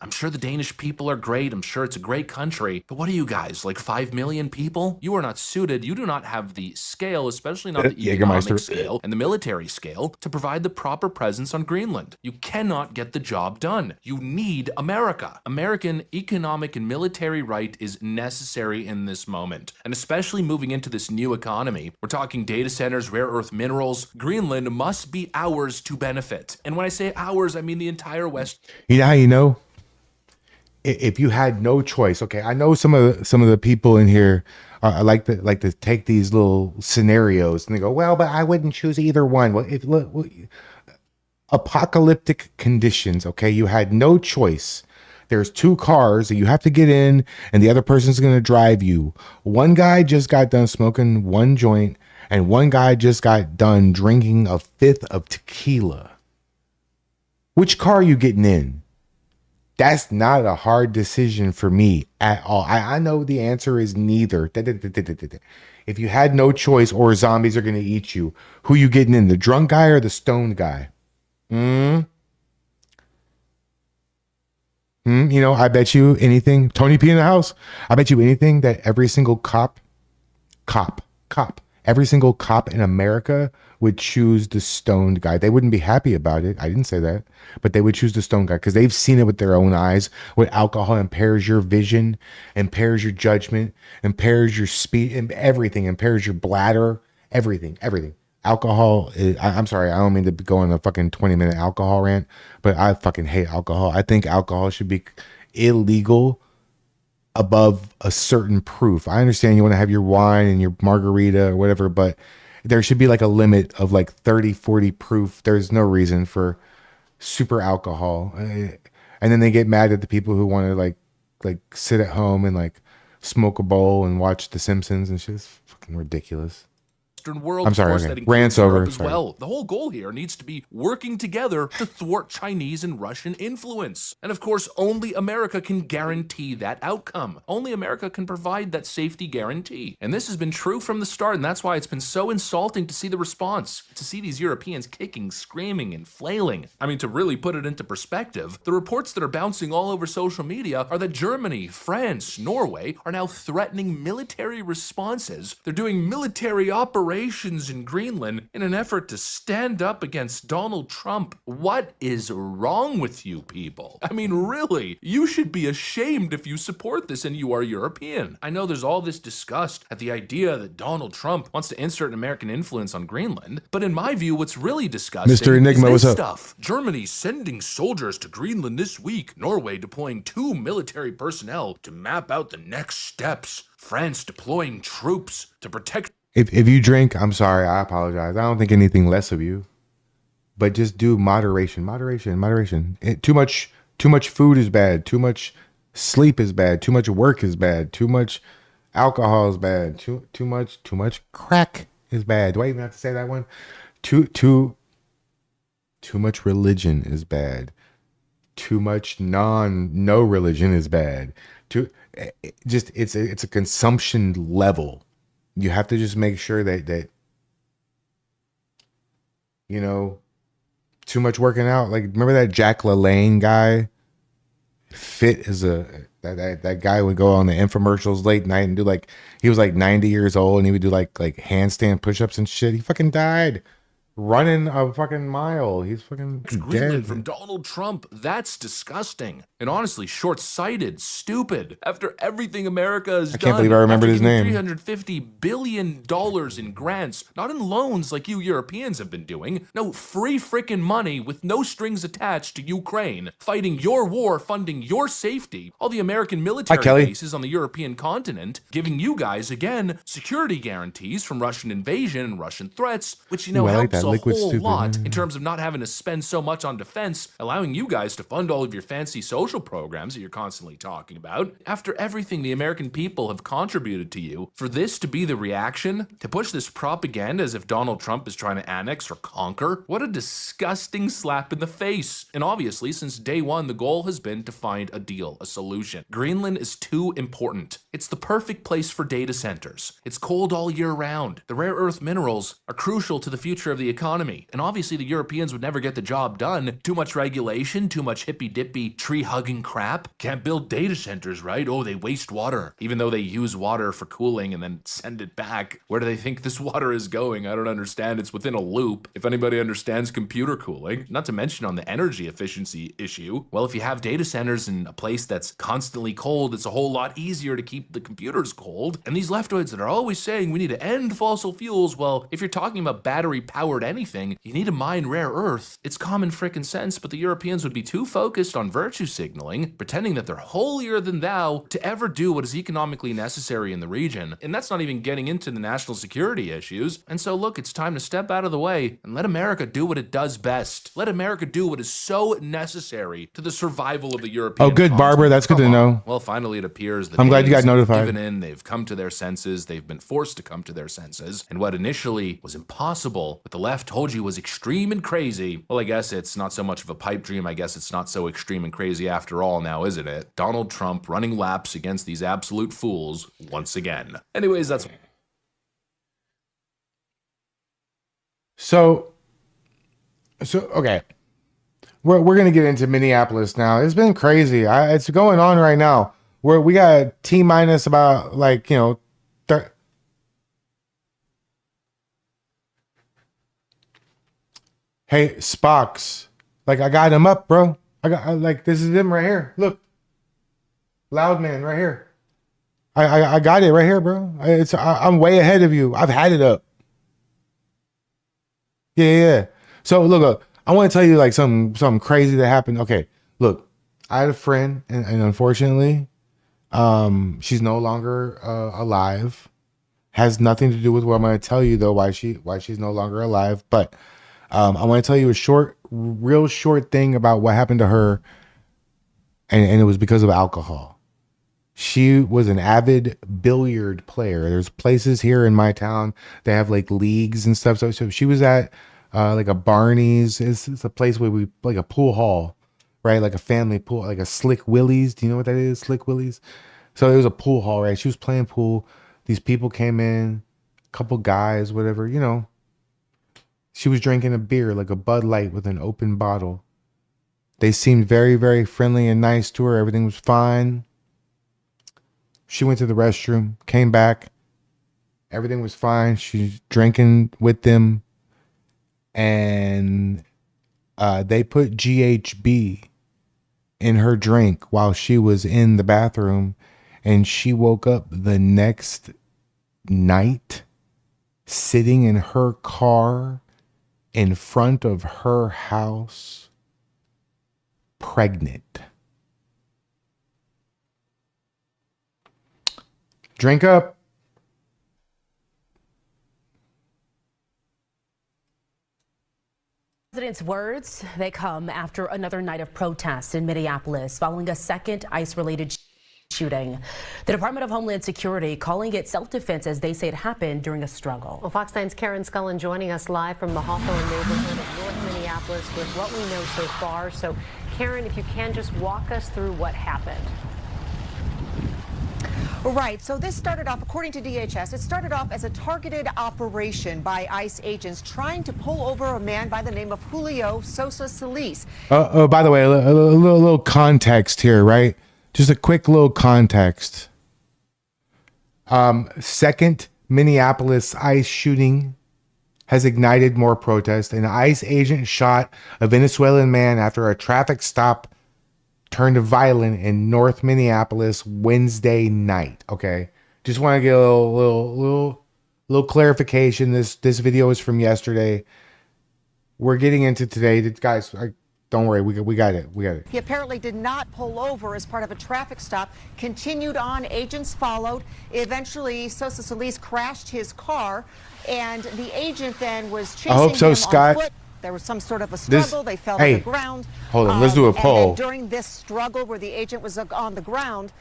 I'm sure the Danish people are great. I'm sure it's a great country. But what are you guys, like 5 million people? You are not suited. You do not have the scale, especially not the economic scale and the military scale, to provide the proper presence on Greenland. You cannot get the job done. You need America. American economic and military right is necessary in this moment. And especially moving into this new economy. We're talking data centers, rare earth minerals. Greenland must be ours to benefit. And when I say ours, I mean the entire West. You know how you know? If you had no choice, okay, I know some of the people in here are like to take these little scenarios and they go, well, but I wouldn't choose either one. Well, apocalyptic conditions, okay, you had no choice. There's 2 cars that you have to get in, and the other person's going to drive you. One guy just got done smoking 1 joint, and one guy just got done drinking a 5th of tequila. Which car are you getting in? That's not a hard decision for me at all. I know the answer is neither. If you had no choice or zombies are going to eat you, who you getting in, the drunk guy or the stoned guy? You know, I bet you anything. Tony P in the house. I bet you anything that every single cop, every single cop in America would choose the stoned guy. They wouldn't be happy about it. I didn't say that, but they would choose the stoned guy because they've seen it with their own eyes. What alcohol impairs your vision, impairs your judgment, impairs your speed, and everything, impairs your bladder, everything. Alcohol is, I'm sorry, I don't mean to go on a fucking 20-minute alcohol rant, but I fucking hate alcohol. I think alcohol should be illegal above a certain proof. I understand you want to have your wine and your margarita or whatever, but there should be like a limit of like 30, 40 proof. There's no reason for super alcohol. And then they get mad at the people who want to like sit at home and like smoke a bowl and watch The Simpsons and shit. It's fucking ridiculous. World. I'm sorry, Of course, okay. that includes Rant's Europe over. as well. The whole goal here needs to be working together to thwart Chinese and Russian influence. And of course, only America can guarantee that outcome. Only America can provide that safety guarantee. And this has been true from the start, and that's why it's been so insulting to see the response, to see these Europeans kicking, screaming, and flailing. I mean, to really put it into perspective, the reports that are bouncing all over social media are that Germany, France, Norway are now threatening military responses. They're doing military operations in Greenland in an effort to stand up against Donald Trump. What is wrong with you people? I mean, really, you should be ashamed if you support this and you are European. I know there's all this disgust at the idea that Donald Trump wants to insert an American influence on Greenland, but in my view, what's really disgusting Mr. Enigma, is this what's up? stuff. Germany sending soldiers to Greenland this week. Norway deploying 2 military personnel to map out the next steps. France deploying troops to protect. If you drink, I'm sorry, I apologize. I don't think anything less of you, but just do moderation. Too much food is bad. Too much sleep is bad. Too much work is bad. Too much alcohol is bad. Too much crack is bad. Do I even have to say that one? Too much religion is bad. Too much no religion is bad. It's a consumption level. You have to just make sure that you know, too much working out. Like, remember that Jack LaLanne guy? Fit as that guy would go on the infomercials late night and do like, he was like 90 years old and he would do like handstand push-ups and shit. He fucking died running a fucking mile. He's fucking dead. From Donald Trump. That's disgusting. And honestly, short-sighted, stupid. After everything America has done. I can't believe I remembered his name. $350 billion in grants, not in loans like you Europeans have been doing. No, free freaking money with no strings attached to Ukraine. Fighting your war, funding your safety. All the American military bases on the European continent, giving you guys, again, security guarantees from Russian invasion and Russian threats, which, you know, helps a liquid whole stupid. lot in terms of not having to spend so much on defense, allowing you guys to fund all of your fancy social programs that you're constantly talking about. After everything the American people have contributed to you, for this to be the reaction, to push this propaganda as if Donald Trump is trying to annex or conquer, what a disgusting slap in the face. And obviously, since day one, the goal has been to find a deal, a solution. Greenland is too important. It's the perfect place for data centers. It's cold all year round. The rare earth minerals are crucial to the future of the economy. And obviously, the Europeans would never get the job done. Too much regulation, too much hippy-dippy tree-hugging crap. Can't build data centers, right? Oh, they waste water. Even though they use water for cooling and then send it back. Where do they think this water is going? I don't understand. It's within a loop. If anybody understands computer cooling, not to mention on the energy efficiency issue, well, if you have data centers in a place that's constantly cold, it's a whole lot easier to keep the computers cold. And these leftoids that are always saying we need to end fossil fuels, well, if you're talking about battery-powered anything, you need to mine rare earth. It's common frickin' sense, but the Europeans would be too focused on virtue signaling, pretending that they're holier than thou to ever do what is economically necessary in the region. And that's not even getting into the national security issues. And so look, it's time to step out of the way and let America do what it does best. Let America do what is so necessary to the survival of the European Oh, good, continent. Barbara. That's good to know. Well, finally, it appears that I'm glad you got notified. given in, they've come to their senses, they've been forced to come to their senses, and what initially was impossible, what the left told you was extreme and crazy, well, I guess it's not so much of a pipe dream, I guess it's not so extreme and crazy after all now, isn't it? Donald Trump running laps against these absolute fools once again. Anyways, that's... So okay. We're gonna get into Minneapolis now. It's been crazy. It's going on right now. We got T minus about like Hey Spox, like I got him up, bro. Like this is him right here. Look, Loud Man right here. I got it right here, bro. I'm way ahead of you. I've had it up. Yeah. So look, I want to tell you like something crazy that happened. Okay, look, I had a friend, and unfortunately, she's no longer alive. Has nothing to do with what I'm going to tell you though. Why she's no longer alive. But I want to tell you a real short thing about what happened to her, and it was because of alcohol. She was an avid billiard player. There's places here in my town that have like leagues and stuff. So she was at like a Barney's. It's a place where we like a pool hall, right? Like a family pool, like a Slick Willie's. Do you know what that is? Slick Willie's. So it was a pool hall, right? She was playing pool. These people came in, a couple guys, whatever, She was drinking a beer, like a Bud Light with an open bottle. They seemed very, very friendly and nice to her. Everything was fine. She went to the restroom, came back. Everything was fine. She's drinking with them. And they put GHB in her drink while she was in the bathroom. And she woke up the next night sitting in her car in front of her house, pregnant. Drink up. President's words, they come after another night of protests in Minneapolis following a second ICE-related shooting. The Department of Homeland Security calling it self-defense as they say it happened during a struggle. Well, Fox 9's Karen Scullen joining us live from the Hawthorne neighborhood of North Minneapolis with what we know so far. So, Karen, if you can just walk us through what happened. Right. So this started off, according to DHS, it started off as a targeted operation by ICE agents trying to pull over a man by the name of Julio Sosa Solis. Oh, by the way, a little context here, right? Just a quick little context. Second Minneapolis ICE shooting has ignited more protests. An ICE agent shot a Venezuelan man after a traffic stop turned violent in North Minneapolis Wednesday night. Okay, just want to get a little clarification. This video is from yesterday. We're getting into today, guys. Don't worry, we got it. We got it. He apparently did not pull over as part of a traffic stop, continued on, agents followed. Eventually, Sosa Solis crashed his car, and the agent then was chasing him on foot. There was some sort of a struggle. They fell to the ground. Hold on, let's do a poll. And during this struggle where the agent was on the ground,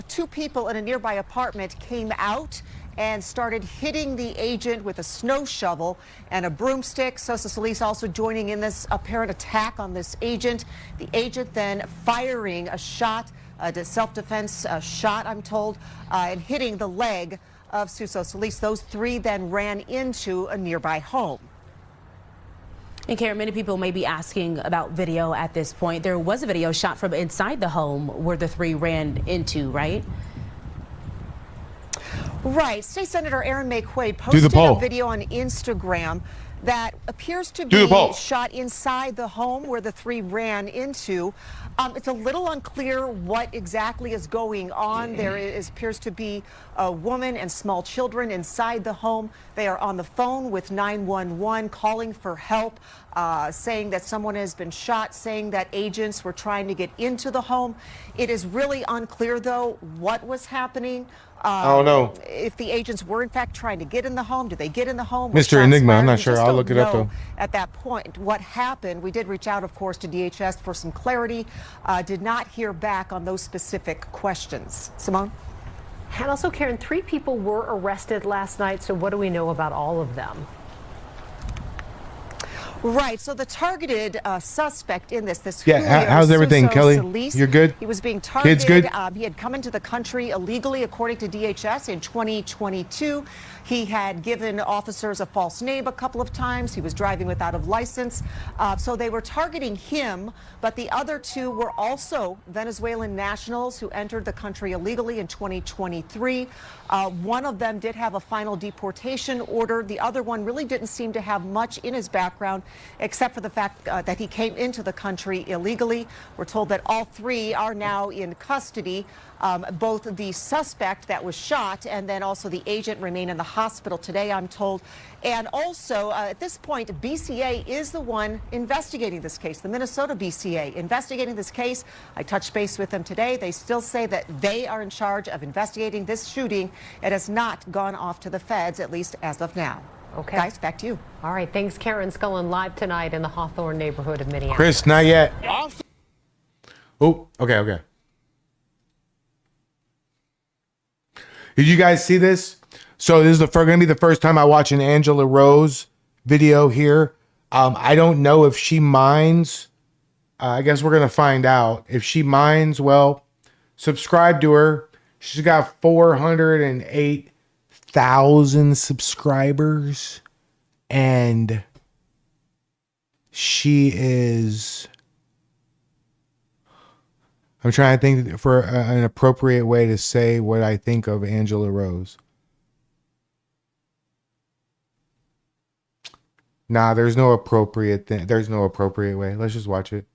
two people in a nearby apartment came out and started hitting the agent with a snow shovel and a broomstick. Sosa Solis also joining in this apparent attack on this agent. The agent then firing a shot, a self-defense shot, I'm told, and hitting the leg of Sosa Solis. Those three then ran into a nearby home. And Karen, many people may be asking about video at this point. There was a video shot from inside the home where the three ran into, right? Right. State Senator Aaron May Quaid posted a video on Instagram that appears to be shot inside the home where the three ran into. It's a little unclear what exactly is going on. There appears to be a woman and small children inside the home. They are on the phone with 911 calling for help, saying that someone has been shot, saying that agents were trying to get into the home. It is really unclear, though, what was happening. I don't know. If the agents were, in fact, trying to get in the home. Did they get in the home? Mr. Enigma, I'm not sure. I'll look it up, though. At that point, what happened, we did reach out, of course, to DHS for some clarity. Did not hear back on those specific questions. Simone? And also, Karen, 3 people were arrested last night. So what do we know about all of them? Right. So the targeted suspect in this how's everything, Kelly? Solis, You're good? He was being targeted. Kids good? He had come into the country illegally, according to DHS, in 2022. He had given officers a false name a couple of times. He was driving without a license. So they were targeting him, but the other 2 were also Venezuelan nationals who entered the country illegally in 2023. One of them did have a final deportation order. The other one really didn't seem to have much in his background, except for the fact that he came into the country illegally. We're told that all 3 are now in custody. Both the suspect that was shot and then also the agent remain in the hospital today, I'm told. And also, at this point, BCA is the one investigating this case, the Minnesota BCA investigating this case. I touched base with them today. They still say that they are in charge of investigating this shooting. It has not gone off to the feds, at least as of now. Okay. Guys, back to you. All right. Thanks, Karen Scullin, live tonight in the Hawthorne neighborhood of Minneapolis. Chris, not yet. Oh, okay. Did you guys see this? So this is going to be the first time I watch an Angela Rose video here. I don't know if she minds. I guess we're going to find out. If she minds, well, subscribe to her. She's got 408,000 subscribers. And she is... I'm trying to think for an appropriate way to say what I think of Angela Rose. Nah, there's no appropriate thing. There's no appropriate way. Let's just watch it.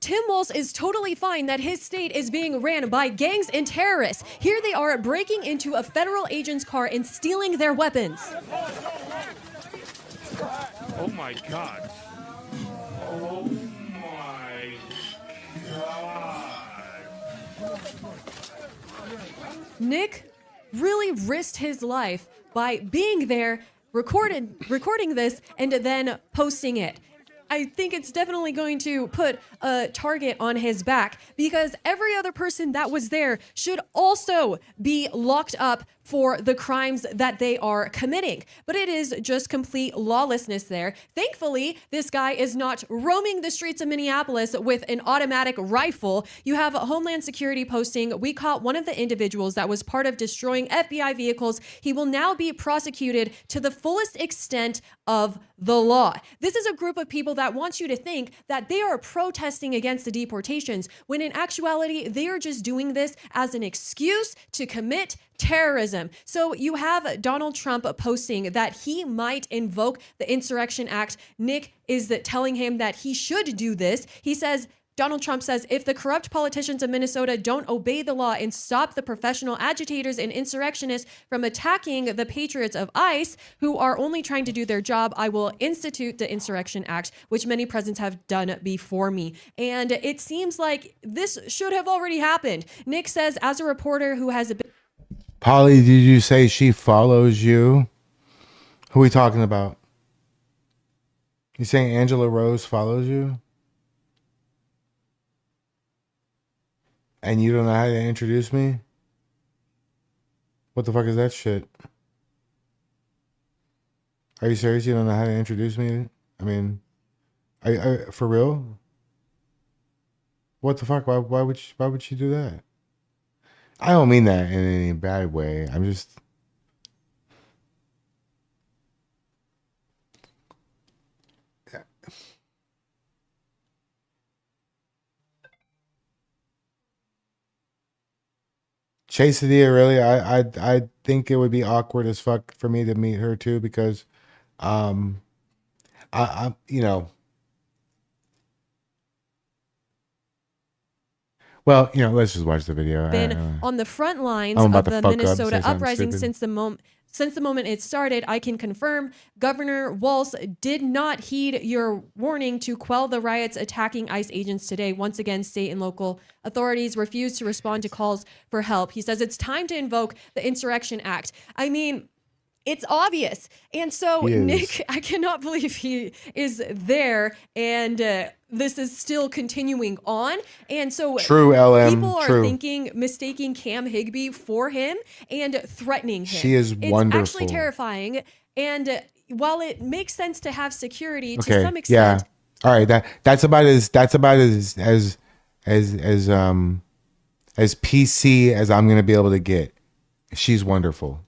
Tim Walz is totally fine that his state is being ran by gangs and terrorists. Here they are breaking into a federal agent's car and stealing their weapons. Oh my God. Oh my God. Nick really risked his life by being there, recording this, and then posting it. I think it's definitely going to put a target on his back because every other person that was there should also be locked up for the crimes that they are committing. But it is just complete lawlessness there. Thankfully, this guy is not roaming the streets of Minneapolis with an automatic rifle. You have Homeland Security posting, "We caught one of the individuals that was part of destroying FBI vehicles. He will now be prosecuted to the fullest extent of the law." This is a group of people that wants you to think that they are protesting against the deportations, when in actuality, they are just doing this as an excuse to commit terrorism. So you have Donald Trump posting that he might invoke the Insurrection Act. Nick is telling him that he should do this. He says, Donald Trump says if the corrupt politicians of Minnesota don't obey the law and stop the professional agitators and insurrectionists from attacking the patriots of ICE, who are only trying to do their job, I will institute the Insurrection Act, which many presidents have done before me. And it seems like this should have already happened. Nick says, as a reporter who has a bit. Polly, did you say she follows you? Who are we talking about? You saying Angela Rose follows you? And you don't know how to introduce me? What the fuck is that shit? Are you serious? You don't know how to introduce me? I mean, I for real? What the fuck? Why would she do that? I don't mean that in any bad way. I'm just. Chase Adia, really? I think it would be awkward as fuck for me to meet her too, because I you know, well, you know, let's just watch the video. Been on the front lines I'm of about to the fuck up, Minnesota say something uprising stupid. since the moment it started. I can confirm Governor Walz did not heed your warning to quell the riots attacking ICE agents today. Once again, state and local authorities refused to respond to calls for help. He says it's time to invoke the Insurrection Act. I mean, it's obvious. And so Nick, I cannot believe he is there, and this is still continuing on. And so True, LM, people are true. mistaking Cam Higbee for him and threatening him. She is wonderful. It's actually terrifying. And while it makes sense to have security to Okay, some extent, yeah. All right, that's about as PC as I'm gonna be able to get. She's wonderful.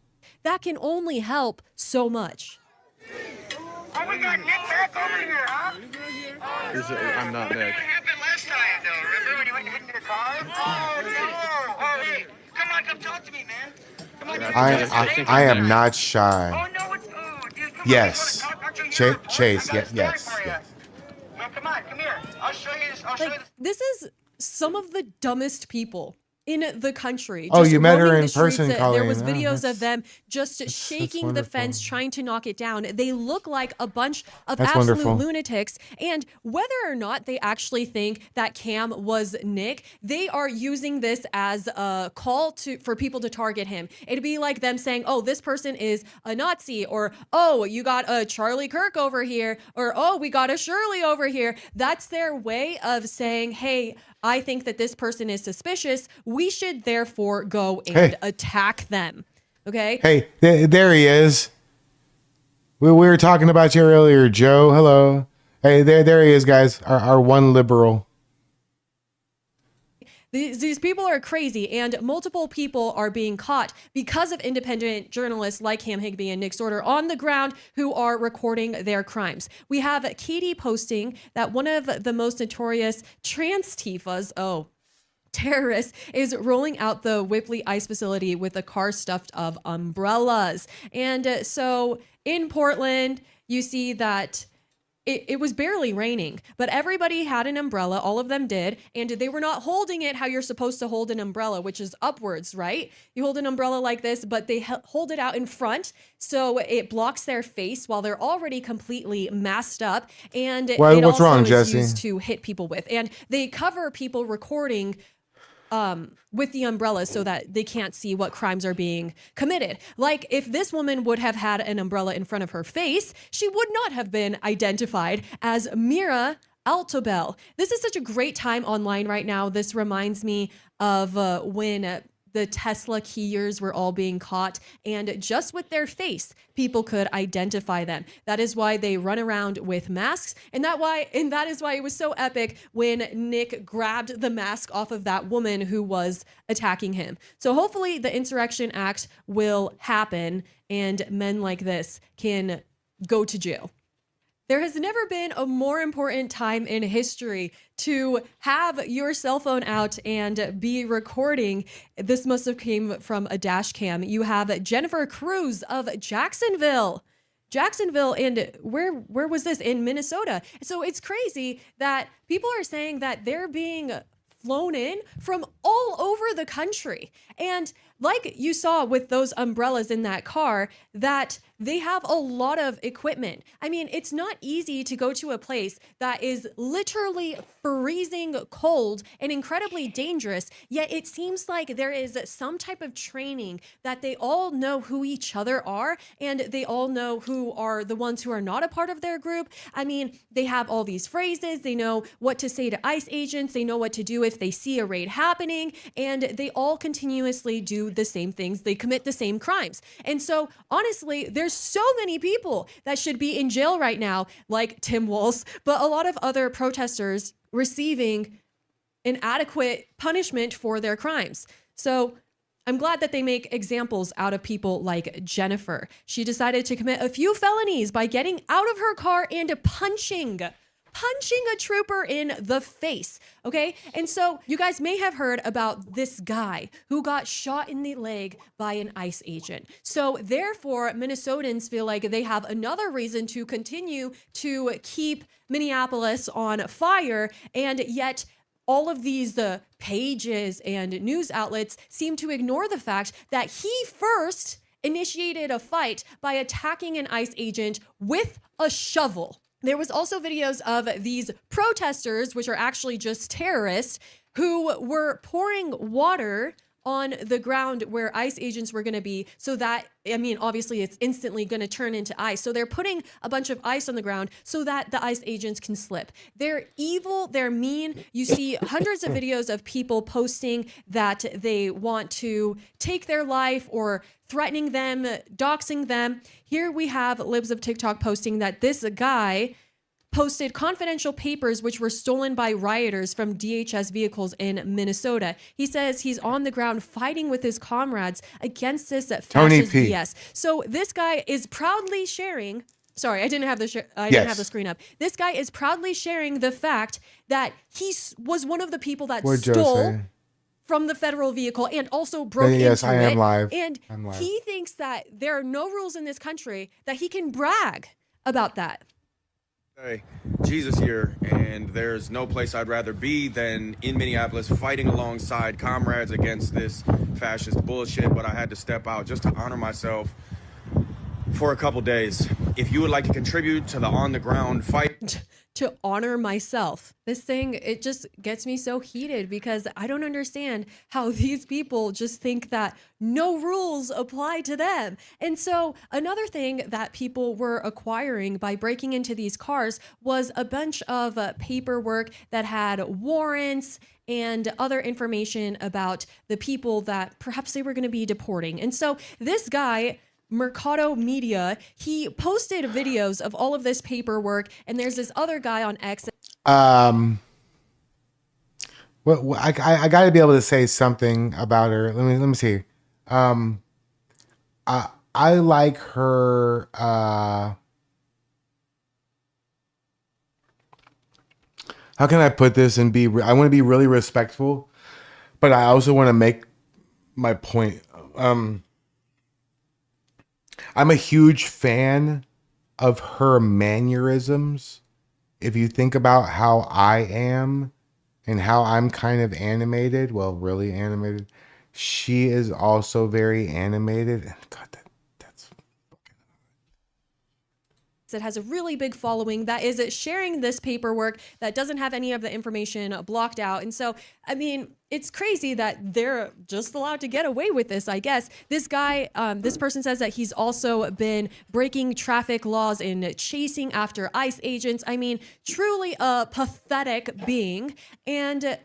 that can only help so much. Oh, we got Nick back over here, huh? I'm not Nick. What happened last time, though? Remember when you went and hid in your car? Oh, no. Oh, hey. Come on, come talk to me, man. Come on, I am not shy. Oh, no, it's... Oh, dude, come Yes. on. Aren't you here? Chase, I got a yes. story for you. Man, come on, come here. I'll show you this. I'll show you this. This is some of the dumbest people in the country. Oh, just you met her roaming in the streets. person, There Colleen. was Oh, videos of them just shaking the wonderful. fence, trying to knock it down. They look like a bunch of That's absolute wonderful. lunatics. And whether or not they actually think that Cam was Nick, they are using this as a call for people to target him. It'd be like them saying, oh, this person is a Nazi, or, oh, you got a Charlie Kirk over here, or, oh, we got a Shirley over here. That's their way of saying, hey, I think that this person is suspicious. We should therefore go and attack them. Okay? Hey, there he is. We were talking about you earlier, Joe. Hello. Hey, there he is, guys. Our one liberal. These people are crazy, and multiple people are being caught because of independent journalists like Cam Higbee and Nick Sorter on the ground who are recording their crimes. We have Katie posting that one of the most notorious trans Tifas, terrorists, is rolling out the Whipley ICE facility with a car stuffed of umbrellas. And so in Portland, you see that it was barely raining, but everybody had an umbrella. All of them did. And they were not holding it how you're supposed to hold an umbrella, which is upwards, right? You hold an umbrella like this, but they hold it out in front. So it blocks their face while they're already completely masked up. And it What's also wrong, is Jesse? used to hit people with. And they cover people recording with the umbrellas so that they can't see what crimes are being committed. Like if this woman would have had an umbrella in front of her face, she would not have been identified as Mira Altobel. This is such a great time online right now. This reminds me of when the Tesla keyers were all being caught, and just with their face, people could identify them. That is why they run around with masks, and that is why it was so epic when Nick grabbed the mask off of that woman who was attacking him. So hopefully the Insurrection Act will happen, and men like this can go to jail. There has never been a more important time in history to have your cell phone out and be recording. This must have came from a dash cam. You have Jennifer Cruz of Jacksonville Jacksonville, and where was this? In Minnesota. So it's crazy that people are saying that they're being flown in from all over the country. And like you saw with those umbrellas in that car, that they have a lot of equipment. I mean, it's not easy to go to a place that is literally freezing cold and incredibly dangerous, yet it seems like there is some type of training that they all know who each other are, and they all know who are the ones who are not a part of their group. I mean, they have all these phrases, they know what to say to ICE agents, they know what to do if they see a raid happening, and they all continuously do the same things. They commit the same crimes. And so, honestly, there's so many people that should be in jail right now, like Tim Walz, but a lot of other protesters receiving an adequate punishment for their crimes. So I'm glad that they make examples out of people like Jennifer. She decided to commit a few felonies by getting out of her car and punching a trooper in the face, okay? And so you guys may have heard about this guy who got shot in the leg by an ICE agent. So therefore, Minnesotans feel like they have another reason to continue to keep Minneapolis on fire, and yet all of these pages and news outlets seem to ignore the fact that he first initiated a fight by attacking an ICE agent with a shovel. There was also videos of these protesters, which are actually just terrorists, who were pouring water on the ground where ICE agents were going to be, so that, I mean, obviously it's instantly going to turn into ice. So they're putting a bunch of ice on the ground so that the ICE agents can slip. They're evil, they're mean. You see hundreds of videos of people posting that they want to take their life or threatening them, doxing them. Here we have Libs of TikTok posting that this guy posted confidential papers which were stolen by rioters from DHS vehicles in Minnesota. He says he's on the ground fighting with his comrades against this fascist BS. So this guy is proudly sharing. Sorry, I didn't have the didn't have the screen up. This guy is proudly sharing the fact that he was one of the people that stole from the federal vehicle and also broke into it. I am live. And he thinks that there are no rules in this country, that he can brag about that. Hey, Jesus here, and there's no place I'd rather be than in Minneapolis fighting alongside comrades against this fascist bullshit, but I had to step out just to honor myself for a couple days. If you would like to contribute to the on-the-ground fight... To honor myself. This thing, it just gets me so heated because I don't understand how these people just think that no rules apply to them. And so another thing that people were acquiring by breaking into these cars was a bunch of paperwork that had warrants and other information about the people that perhaps they were going to be deporting. And so this guy, Mercado Media, he posted videos of all of this paperwork, and there's this other guy on X. I got to be able to say something about her. Let me see. I like her. How can I put this and be? I want to be really respectful, but I also want to make my point. I'm a huge fan of her mannerisms. If you think about how I am and how I'm kind of animated, well, really animated, she is also very animated. God, that has a really big following that is sharing this paperwork that doesn't have any of the information blocked out. And so, I mean, it's crazy that they're just allowed to get away with this, I guess. This guy, this person says that he's also been breaking traffic laws and chasing after ICE agents. I mean, truly a pathetic being. And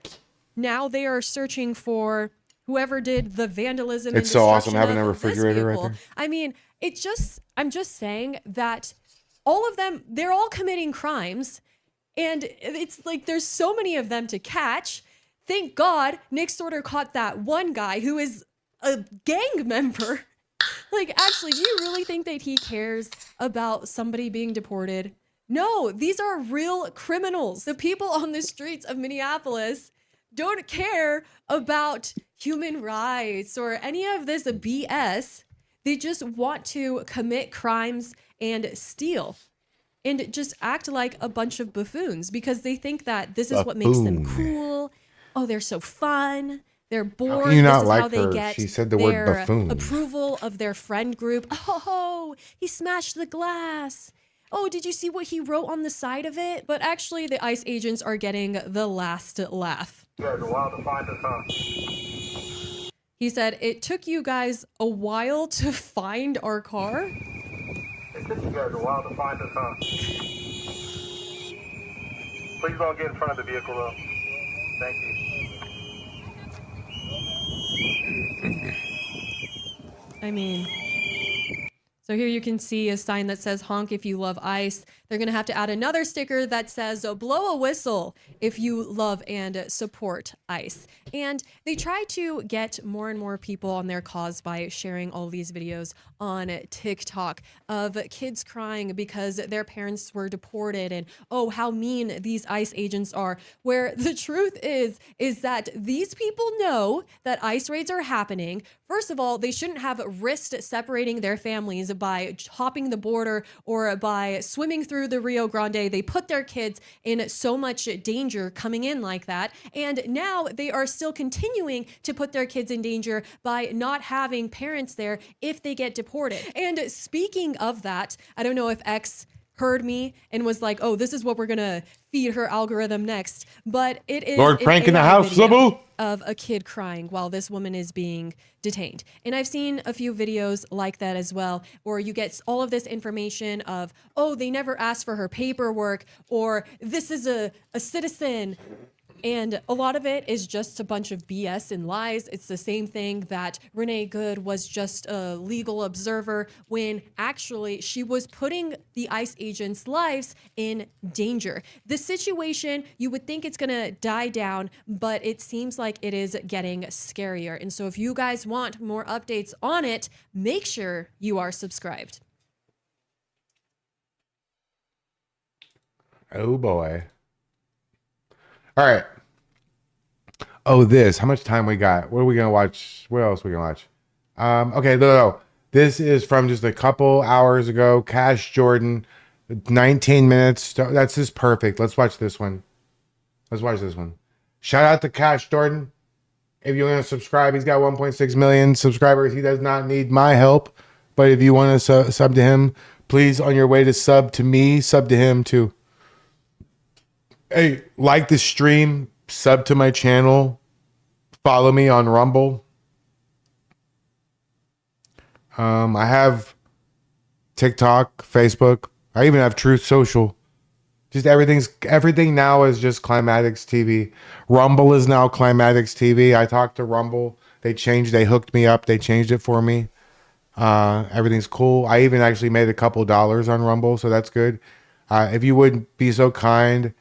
now they are searching for whoever did the vandalism. It's so awesome having a refrigerator right there. I mean, I'm just saying that all of them, they're all committing crimes, and it's like there's so many of them to catch. Thank God Nick Sorter caught that one guy who is a gang member. Like, actually, do you really think that he cares about somebody being deported? No, these are real criminals. The people on the streets of Minneapolis don't care about human rights or any of this BS. They just want to commit crimes and steal and just act like a bunch of buffoons because they think that this is what makes them cool. Oh, they're so fun. They're bored. you not this is like how they her? get She said the word their buffoon. approval of their friend group. Oh, he smashed the glass. Oh, did you see what he wrote on the side of it? But actually, the ICE agents are getting the last laugh. You guys are wild to find us, huh? He said, it took you guys a while to find our car? It took you guys a while to find us, huh? Please don't get in front of the vehicle, though. Thank you. I mean, so here you can see a sign that says honk if you love ICE. They're going to have to add another sticker that says blow a whistle if you love and support ICE. And they try to get more and more people on their cause by sharing all these videos on TikTok of kids crying because their parents were deported and oh, how mean these ICE agents are. Where the truth is that these people know that ICE raids are happening. First of all, they shouldn't have risked separating their families by hopping the border or by swimming through the Rio Grande. They put their kids in so much danger coming in like that. And now they are still continuing to put their kids in danger by not having parents there if they get deported. And speaking of that, I don't know if X heard me and was like, oh, this is what we're going to feed her algorithm next. But it is Lord Prank in the house, video of a kid crying while this woman is being detained. And I've seen a few videos like that as well, where you get all of this information of, oh, they never asked for her paperwork, or this is a citizen. And a lot of it is just a bunch of BS and lies. It's the same thing that Renee Good was just a legal observer when actually she was putting the ICE agents' lives in danger. The situation, you would think it's gonna die down, but it seems like it is getting scarier. And so if you guys want more updates on it, make sure you are subscribed. Oh boy. All right. Oh, this. How much time we got? What are we gonna watch? What else are we gonna watch? Okay, no. This is from just a couple hours ago. Cash Jordan, 19 minutes. That's just perfect. Let's watch this one. Let's watch this one. Shout out to Cash Jordan. If you want to subscribe, he's got 1.6 million subscribers. He does not need my help. But if you want to sub to him, please, on your way to sub to me, sub to him too. Hey, like the stream, sub to my channel, follow me on Rumble. I have TikTok, Facebook. I even have Truth Social. Just everything now is just Climatics TV. Rumble is now Climatics TV. I talked to Rumble. They hooked me up. They changed it for me. Everything's cool. I even actually made a couple dollars on Rumble, so that's good. If you would be so kind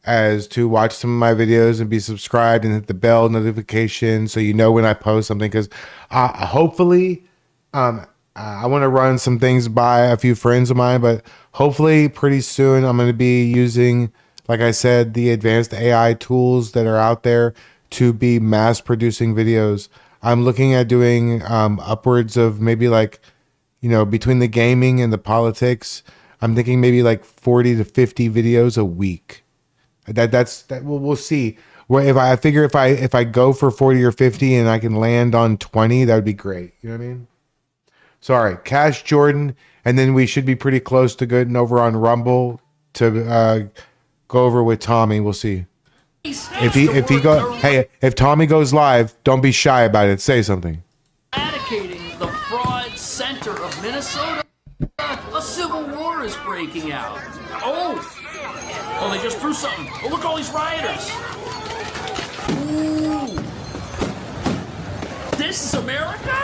as to watch some of my videos and be subscribed and hit the bell notification so you know when I post something, because hopefully I want to run some things by a few friends of mine, but hopefully pretty soon I'm going to be using, like I said, the advanced AI tools that are out there to be mass producing videos. I'm looking at doing upwards of maybe between the gaming and the politics, I'm thinking maybe like 40 to 50 videos a week. We'll see. Well, if I go for 40 or 50 and I can land on 20, that would be great. You know what I mean? So, all right, Cash Jordan, and then we should be pretty close to getting over on Rumble to go over with Tommy. We'll see. If Tommy goes live, don't be shy about it. Say something. Eradicating the fraud center of Minnesota, a civil war is breaking out. Oh, they just threw something. Oh, look at all these rioters. Ooh. This is America?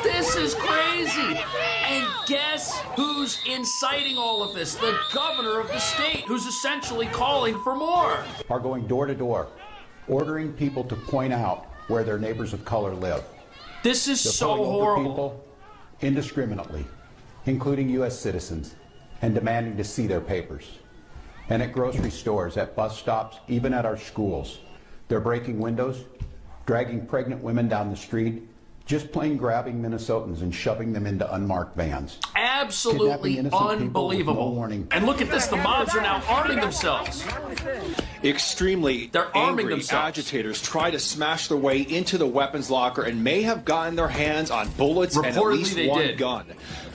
This is crazy. And guess who's inciting all of this? The governor of the state, who's essentially calling for more. Are going door to door, ordering people to point out where their neighbors of color live. This is so horrible. People indiscriminately, including U.S. citizens, and demanding to see their papers. And at grocery stores, at bus stops, even at our schools. They're breaking windows, dragging pregnant women down the street, Just plain grabbing Minnesotans and shoving them into unmarked vans. Absolutely unbelievable. No warning. And look at this, the mobs are now arming themselves. Extremely They're arming angry themselves. agitators try to smash their way into the weapons locker and may have gotten their hands on bullets and at Reportedly least they one did. gun.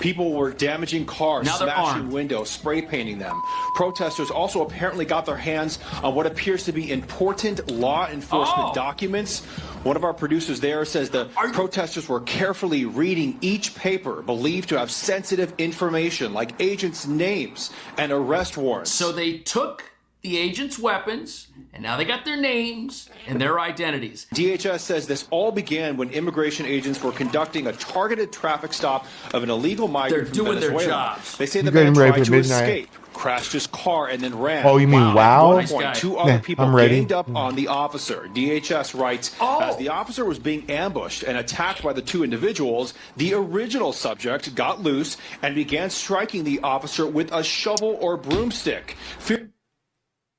People were damaging cars, Now they're smashing armed. windows, spray painting them. Protesters also apparently got their hands on what appears to be important law enforcement documents. One of our producers there says the protesters were carefully reading each paper believed to have sensitive information like agents' names and arrest warrants. So they took the agents' weapons, and now they got their names and their identities. DHS says this all began when immigration agents were conducting a targeted traffic stop of an illegal migrant They're from doing their Venezuela. jobs. They say the You getting man ready tried for to midnight? escape, crashed his car, and then ran. Oh, you mean wow? At one point, two other Yeah, people I'm ready. ganged up on the officer. DHS writes, as the officer was being ambushed and attacked by the two individuals, the original subject got loose and began striking the officer with a shovel or broomstick.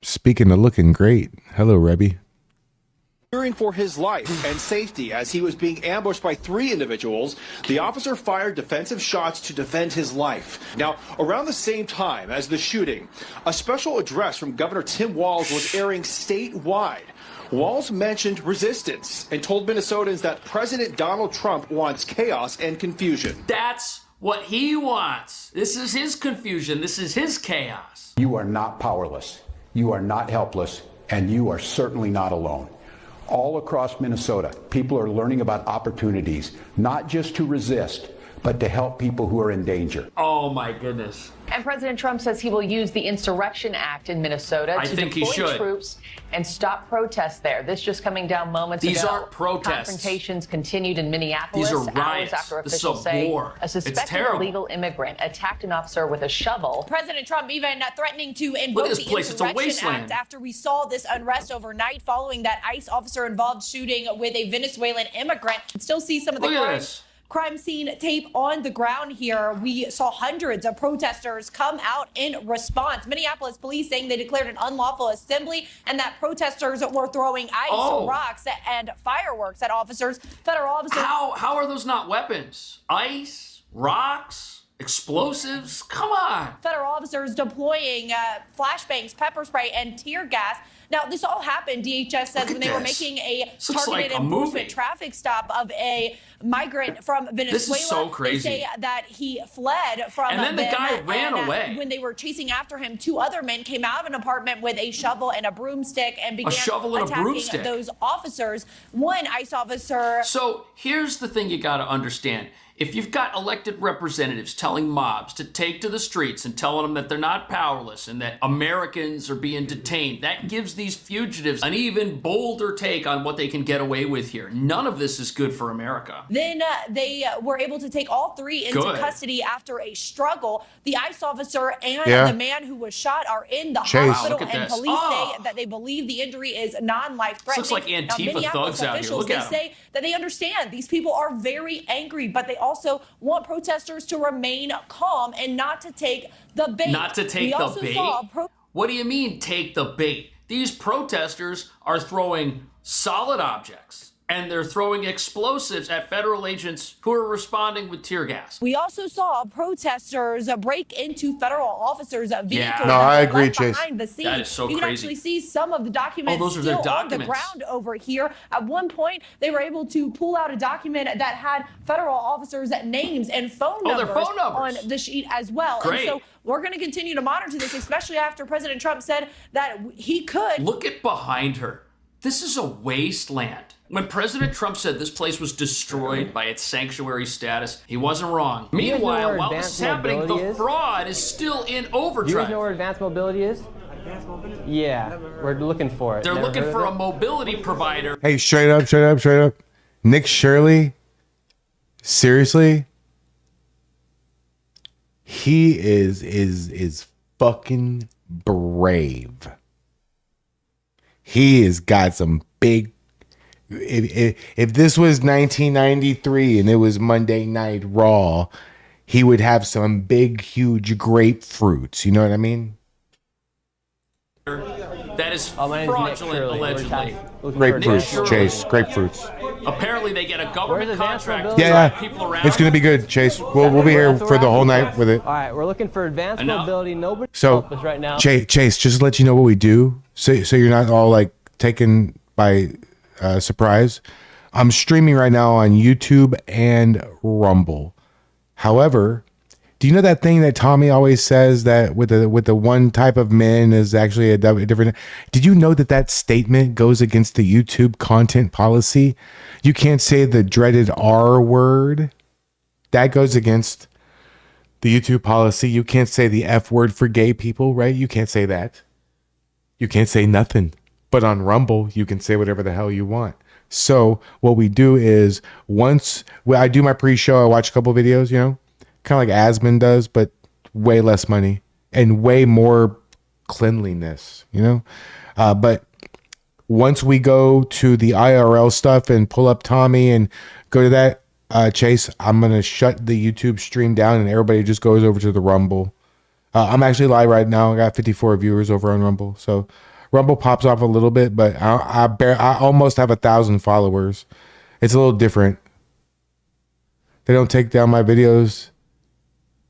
Speaking of looking great, hello, Rebby. Fearing for his life and safety as he was being ambushed by three individuals, the officer fired defensive shots to defend his life. Now, around the same time as the shooting, a special address from Governor Tim Walz was airing statewide. Walz mentioned resistance and told Minnesotans that President Donald Trump wants chaos and confusion. That's what he wants. This is his confusion. This is his chaos. You are not powerless. You are not helpless. And you are certainly not alone. All across Minnesota, people are learning about opportunities, not just to resist, but to help people who are in danger. Oh my goodness. And President Trump says he will use the Insurrection Act in Minnesota I to think he deploy should. troops and stop protests there. This just coming down moments These ago. aren't protests. Confrontations continued in Minneapolis These are hours riots. after This is a officials say war. a It's suspected terrible. illegal immigrant attacked an officer with a shovel. President Trump even threatening to Look invoke at this the place. It's a Insurrection wasteland. Act after we saw this unrest overnight following that ICE officer-involved shooting with a Venezuelan immigrant. Still see some of the Look at this. crime scene tape on the ground here. We saw hundreds of protesters come out in response. Minneapolis police saying they declared an unlawful assembly and that protesters were throwing ice, rocks, and fireworks at officers. Federal officers. How are those not weapons? Ice, rocks, explosives? Come on. Federal officers deploying flashbangs, pepper spray, and tear gas. Now, this all happened, DHS says, when they were making a targeted enforcement traffic stop of a migrant from Venezuela. This is so crazy. They say that he fled from And then the them, guy ran and, away. When they were chasing after him, two other men came out of an apartment with a shovel and a broomstick and began shovel and a attacking broomstick. those officers. One ICE officer. So here's the thing you got to understand. If you've got elected representatives telling mobs to take to the streets and telling them that they're not powerless and that Americans are being detained, that gives these fugitives an even bolder take on what they can get away with here. None of this is good for America. Then they were able to take all three into Good. custody after a struggle. The ICE officer and Yeah. the man who was shot are in the Chase. hospital, Wow, look at and this. police Oh. say that they believe the injury is non-life-threatening. Looks like Now, Antifa Minneapolis thugs out here. officials, Look they at 'em. say that they understand these people are very angry, but they also want protesters to remain calm and not to take the bait. Not to take We the also bait? saw What do you mean, take the bait? These protesters are throwing solid objects and they're throwing explosives at federal agents who are responding with tear gas. We also saw protesters break into federal officers' vehicles. No, I that agree, left Chase. behind the scene. That is so you can crazy. actually see some of the documents Oh, those are their still on the documents. ground over here. At one point, they were able to pull out a document that had federal officers' names and phone Oh, their numbers, phone numbers. on the sheet as well. Great. And so we're going to continue to monitor this, especially after President Trump said that he could. Look at behind her. This is a wasteland. When President Trump said this place was destroyed by its sanctuary status, he wasn't wrong. You guys know Meanwhile, where while this advanced is happening, the mobility is? fraud is still in Do you guys overdrive. know where advanced mobility is? Yeah, we're looking for it. They're Never looking heard for of a it? mobility provider. Hey, straight up. Nick Shirley, seriously, he is fucking brave. He has got some big. If this was 1993 and it was Monday Night Raw, he would have some big, huge grapefruits. You know what I mean? That is my name's Nick fraudulent, Shirley. allegedly. Grapefruits, Chase. Grapefruits. Apparently, they get a government contract to Yeah, drive people around. it's gonna be good, Chase. We'll be here for the whole night with it. All right, we're looking for advanced mobility. Nobody So, help us right now. Chase, just to let you know what we do, so you're not all like taken by surprise. I'm streaming right now on YouTube and Rumble. However, do you know that thing that Tommy always says that with the one type of men is actually a different? Did you know that statement goes against the YouTube content policy? You can't say the dreaded R word. That goes against the YouTube policy. You can't say the F word for gay people, right? You can't say that. You can't say nothing. But on Rumble, you can say whatever the hell you want. So what we do is once I do my pre-show, I watch a couple videos, you know, kind of like Asman does, but way less money and way more cleanliness, you know. But once we go to the IRL stuff and pull up Tommy and go to that, Chase, I'm going to shut the YouTube stream down and everybody just goes over to the Rumble. I'm actually live right now. I got 54 viewers over on Rumble. So Rumble pops off a little bit, but I almost have 1,000 followers. It's a little different. They don't take down my videos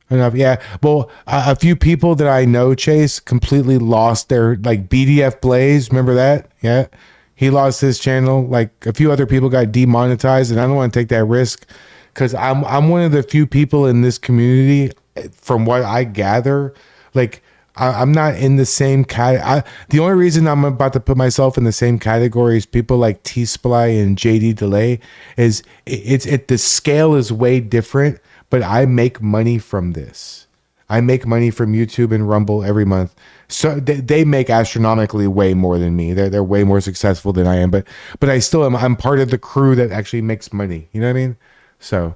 enough. Yeah. Well, a few people that I know, Chase, completely lost their, like BDF Blaze. Remember that? Yeah. He lost his channel. Like a few other people got demonetized, and I don't want to take that risk because I'm one of the few people in this community, from what I gather, like I'm not in the same the only reason I'm about to put myself in the same category as people like T-Sply and JD Delay is the scale is way different, but I make money from this. I make money from YouTube and Rumble every month. So they make astronomically way more than me. They're way more successful than I am, but I still am. I'm part of the crew that actually makes money. You know what I mean? So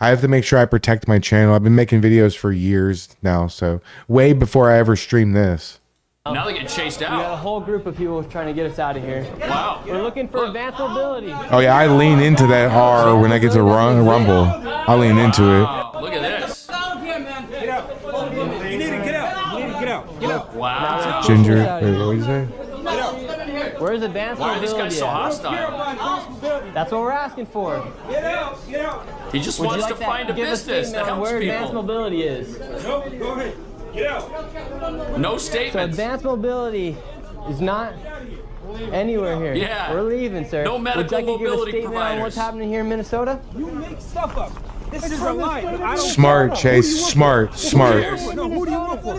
I have to make sure I protect my channel. I've been making videos for years now, so way before I ever stream this. Now they're getting chased out. We got a whole group of people trying to get us out of here. Wow. We're looking for advanced mobility. Oh yeah, I lean into that R when I get to Rumble. I lean into it. Look at this. Get out. You need to get out. You need to get out. Get out. Wow. Ginger, what did you say? Where's advanced Why are these mobility guys so at? hostile? That's what we're asking for. Get out. Get out. He just Would you wants like to find a give business that helps where advanced people. mobility is. Nope. Go ahead. Get out. No So statements. advanced mobility is not anywhere here. Yeah. We're leaving, sir. No medical Would you like to give a mobility statement on what's providers. happening here in Minnesota? You make stuff up. This is a lie. I don't Smart, care. Chase. Smart. No, who do you work for?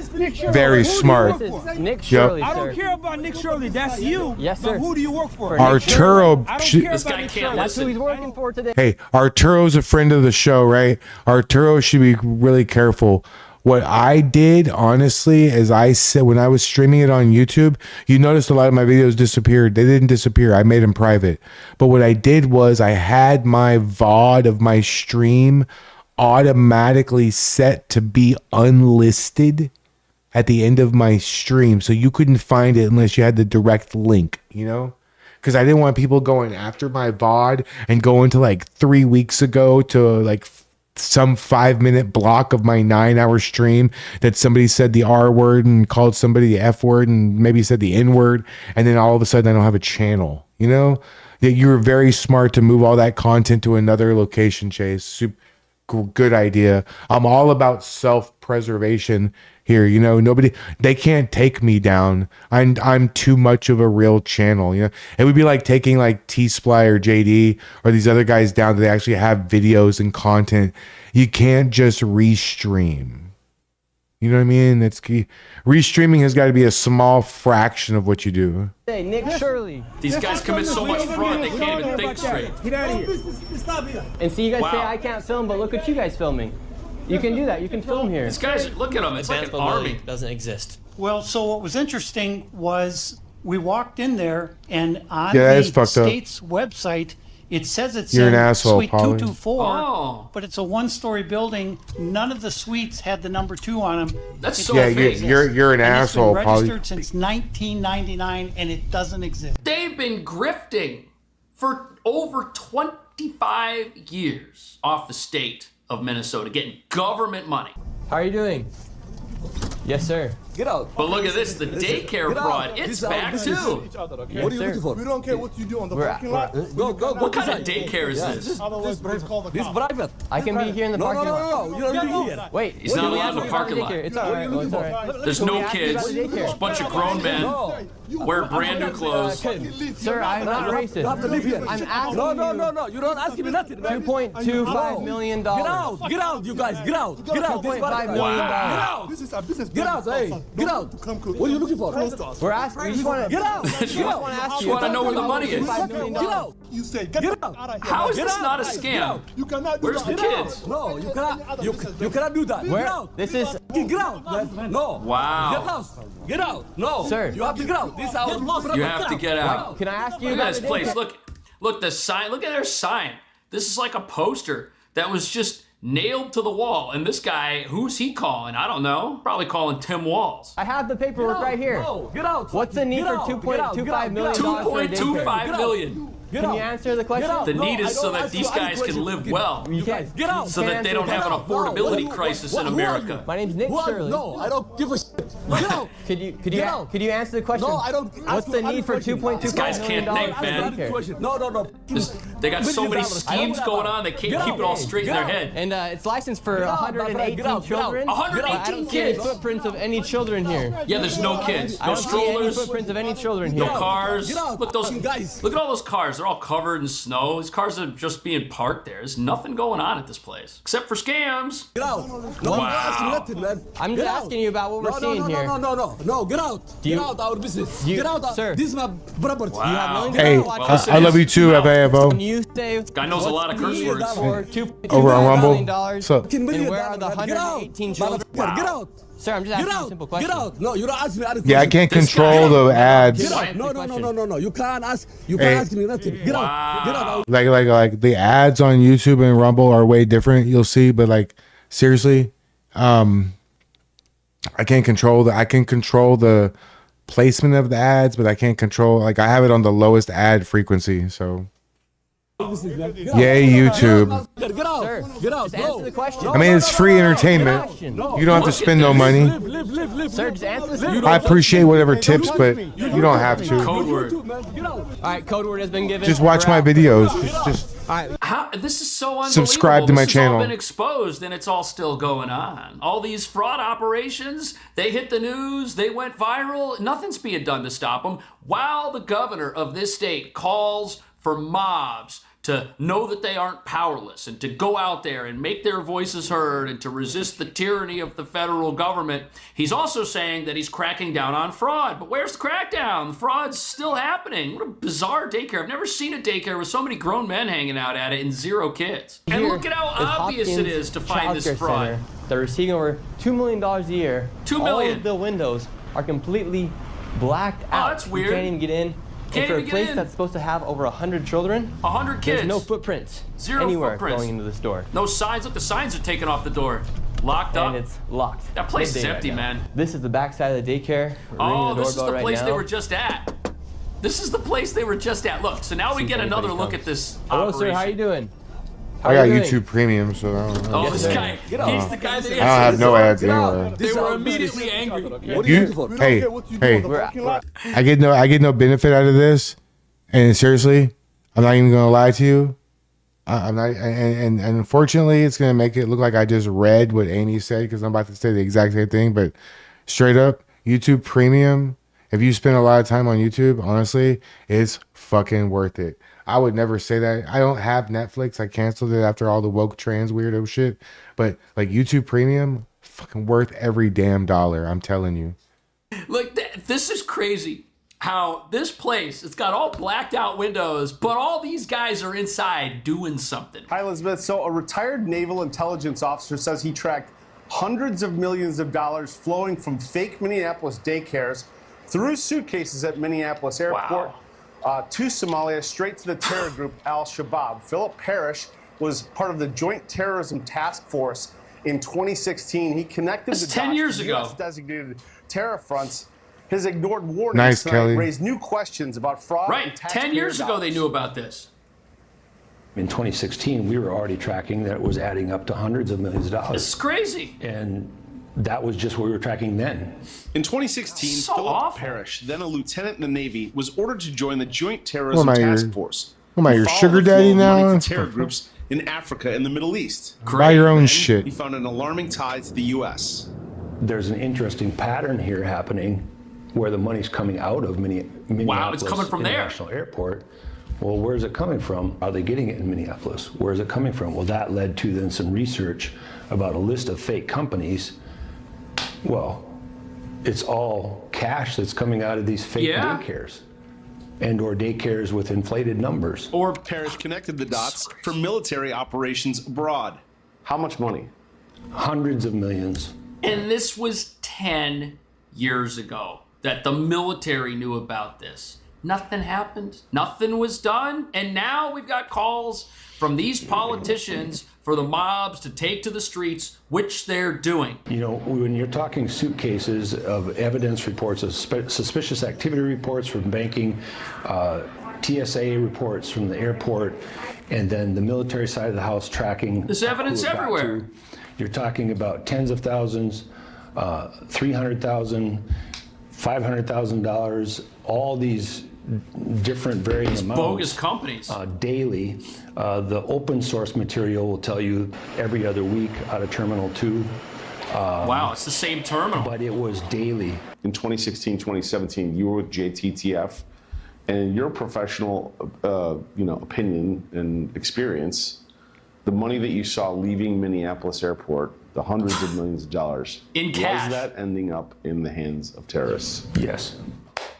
Very smart. This is Nick Yep. Shirley, I sir. don't care about Nick Shirley. That's you. Yes, sir. But who do you work for? Arturo. I don't care This about guy Nick can't Shirley. That's who listen. he's working for today. Hey, Arturo's a friend of the show, right? Arturo should be really careful. What I did, honestly, is I said when I was streaming it on YouTube, you noticed a lot of my videos disappeared. They didn't disappear. I made them private. But what I did was I had my VOD of my stream automatically set to be unlisted at the end of my stream. So you couldn't find it unless you had the direct link, you know? Because I didn't want people going after my VOD and going to like 3 weeks ago to like some 5-minute block of my 9-hour stream that somebody said the R word and called somebody the F word and maybe said the N word. And then all of a sudden I don't have a channel, you know? You were very smart to move all that content to another location, Chase. Good idea. I'm all about self-preservation here. You know, they can't take me down. I'm too much of a real channel. You know, it would be like taking like T-Sply or JD or these other guys down. They actually have videos and content. You can't just restream. You know what I mean? It's key. Restreaming has got to be a small fraction of what you do. Hey, Nick Shirley. These guys commit so much fraud they can't even think straight. Get out of here. And see, you guys say Wow. I can't film, but look at you guys filming. You can do that. You can film here. These guys, look at them. It's like an army. Doesn't exist. Well, so what was interesting was we walked in there, and on Yeah, that is the fucked up. state's website, it says it's You're in an asshole, Suite Polly. 224, Oh. but it's a one-story building. None of the suites had the number 2 on them. That's It so Yeah, doesn't fake. exist. you're an And asshole, It's been Polly. registered since 1999, and it doesn't exist. They've been grifting for over 25 years off the state of Minnesota, getting government money. How are you doing? Yes, sir. Get out. But look at this, the daycare fraud. It's back too. What are you looking for? We don't care what you do on the parking lot. Go. What kind of daycare is this? This private. I can be here in the parking lot. No. You don't be here. Wait, He's not allowed in the parking lot. It's all right. It's all right. There's no kids. There's a bunch of grown men wearing brand new clothes. Sir, I'm not racist. You have to live here. I'm asking No. You don't ask me nothing. $2.25 million. Get out, you guys. Get out. $2.5 million. Get out. This is our business. Get out, hey. Get out. What are you looking for? We're asking. We just want to get out. Just want to know where the money is. Get out. You say get out. How is this not a scam? You cannot do Where's the kids? No, you cannot. You cannot do that. Get out. This is. Get out, man. No. Wow. Get out. No. Sir. You have to get out. This is our You have to get out. Can I ask you Look about at this place. Look the sign. Look at their sign. This is like a poster that was just nailed to the wall. And this guy, who's he calling? I don't know. Probably calling Tim Walls. I have the paperwork right here. No. Get out. What's the need for $2.25 million? $2.25 million. Can you answer the question? The need is so that these guys can live well. You can't. Get out. So that they don't have an affordability crisis in America. My name's Nick Shirley. No, I don't give a shit. Get out. Could you answer the question? No, I don't. What's the need for $2.25 million? These guys can't think, man. No. They got so many schemes going on, they can't keep it all straight in their head. And it's licensed for 118 children. 118 I don't see kids. any footprints of any children here. Yeah, there's no kids, I no don't see any strollers, footprints of any children here. no cars. Get out. Look Guys. Look at all those cars. They're all covered in snow. These cars are just being parked there. There's nothing going on at this place except for scams. Get out. No, Wow. I'm not asking nothing, man. I'm just asking you about what we're seeing here. No, get out. Get out our business. Get out. Sir. This is my property. Wow. You have no Hey, intention I love you too, FAFO. Can you say Guy knows a lot of curse words. Over on Rumble. So, And where are the 118 children? Get out. Sir, I'm just asking you a simple question. Get out. No, you don't ask me. yeah, I can't control the ads. Get out. No. You can't ask. You can't ask me nothing. Get out. Get out. Like the ads on YouTube and Rumble are way different. You'll see, but like seriously, I can't control the. I can control the placement of the ads, but I can't control. Like I have it on the lowest ad frequency, so. Yay, YouTube. Get out. Sir, Get out. just answer the question. I mean, it's free entertainment. You don't have to spend no money. Live. Sir, just answer the I appreciate whatever tips, but you don't have to. Code word. All right, code word has been given. Just watch my videos. Just How, this is so unbelievable. Subscribe to my This channel. has all been exposed, and it's all still going on. All these fraud operations, they hit the news, they went viral. Nothing's being done to stop them. While the governor of this state calls for mobs to know that they aren't powerless and to go out there and make their voices heard and to resist the tyranny of the federal government, he's also saying that he's cracking down on fraud. But where's the crackdown? The fraud's still happening. What a bizarre daycare. I've never seen a daycare with so many grown men hanging out at it and 0 kids. And Here look at how is obvious it Hopkins is to find Child this Care fraud. Center. They're receiving over $2 million a year. $2 million. All of the windows are completely blacked out. that's weird. You can't even get in. Can't and for even a get place in. that's supposed to have over 100 children, 100 kids. there's no footprints 0 anywhere footprints. going into the store. No signs. Look, the signs are taken off the door. Locked up. And it's locked. That place is Midday empty, right now. man. This is the backside of the daycare. We're Oh, ringing the this is doorbell the right place now. they were just at. This is the place they were just at. Look, so now we See if get another anybody look comes. at this Hello, operation. sir. How you doing? How I got are you doing? YouTube Premium, so I don't know. Oh, this guy. He's the guy that I don't have no ads anywhere. They were immediately angry. Hey, I get no benefit out of this, and seriously, I'm not even gonna lie to you. I'm not, and unfortunately, it's gonna make it look like I just read what Amy said because I'm about to say the exact same thing. But straight up, YouTube Premium. If you spend a lot of time on YouTube, honestly, it's fucking worth it. I would never say that. I don't have Netflix. I canceled it after all the woke trans weirdo shit. But like YouTube Premium, fucking worth every damn dollar. I'm telling you. Look, this is crazy. How this place, it's got all blacked out windows, but all these guys are inside doing something. Hi, Elizabeth. So a retired naval intelligence officer says he tracked hundreds of millions of dollars flowing from fake Minneapolis daycares through suitcases at Minneapolis Airport. To Somalia, straight to the terror group Al-Shabaab. Philip Parrish was part of the Joint Terrorism Task Force in 2016. He connected That's the 10 dots years to ago. US-designated terror fronts. His ignored warnings Nice, tonight Kelly. raised new questions about fraud Right, and taxpayer 10 years ago they dollars. knew about this. In 2016, we were already tracking that it was adding up to hundreds of millions of dollars. This is crazy. And that was just what we were tracking then. In 2016, So Philip awful. Parrish, then a lieutenant in the Navy, was ordered to join the Joint What Terrorism am I, Task your- Force. what am I, to your follow sugar the flow daddy of now? money to terror groups in Africa and the Middle East. Buy your own Then shit. He found an alarming tie to the U.S. There's an interesting pattern here happening where the money's coming out of Minneapolis it's coming from there. International Airport. Well, where's it coming from? Are they getting it in Minneapolis? Where's it coming from? Well, that led to then some research about a list of fake companies. Well, it's all cash that's coming out of these fake daycares and or daycares with inflated numbers. Or Parrish connected the dots for military operations abroad. How much money? Hundreds of millions. And this was 10 years ago that the military knew about this. Nothing happened. Nothing was done. And now we've got calls from these politicians for the mobs to take to the streets, which they're doing. You know, when you're talking suitcases of evidence reports, of suspicious activity reports from banking, TSA reports from the airport, and then the military side of the house tracking. There's evidence who it got everywhere. to, you're talking about tens of thousands, $300,000, $500,000, all these different varying amounts. Bogus companies. Daily. The open source material will tell you every other week out of Terminal 2. Wow, it's the same terminal. But it was daily. In 2016, 2017, you were with JTTF, and in your professional, opinion and experience, the money that you saw leaving Minneapolis Airport, the hundreds of millions of dollars, in cash, was that ending up in the hands of terrorists? Yes.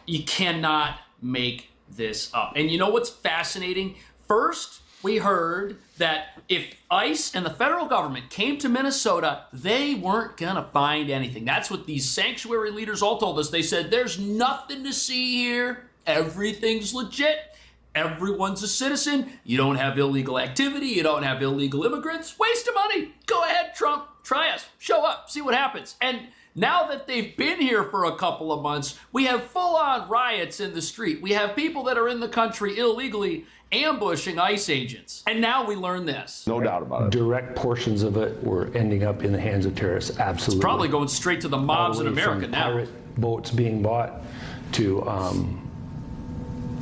You cannot make this up. And you know what's fascinating? First, we heard that if ICE and the federal government came to Minnesota, they weren't gonna find anything. That's what these sanctuary leaders all told us. They said, there's nothing to see here. Everything's legit. Everyone's a citizen. You don't have illegal activity. You don't have illegal immigrants. Waste of money. Go ahead, Trump. Try us. Show up. See what happens. And now that they've been here for a couple of months, we have full-on riots in the street. We have people that are in the country illegally ambushing ICE agents. And now we learn this. No doubt about it. Direct portions of it were ending up in the hands of terrorists, absolutely. It's probably going straight to the mobs in All the way America from now. Pirate boats being bought to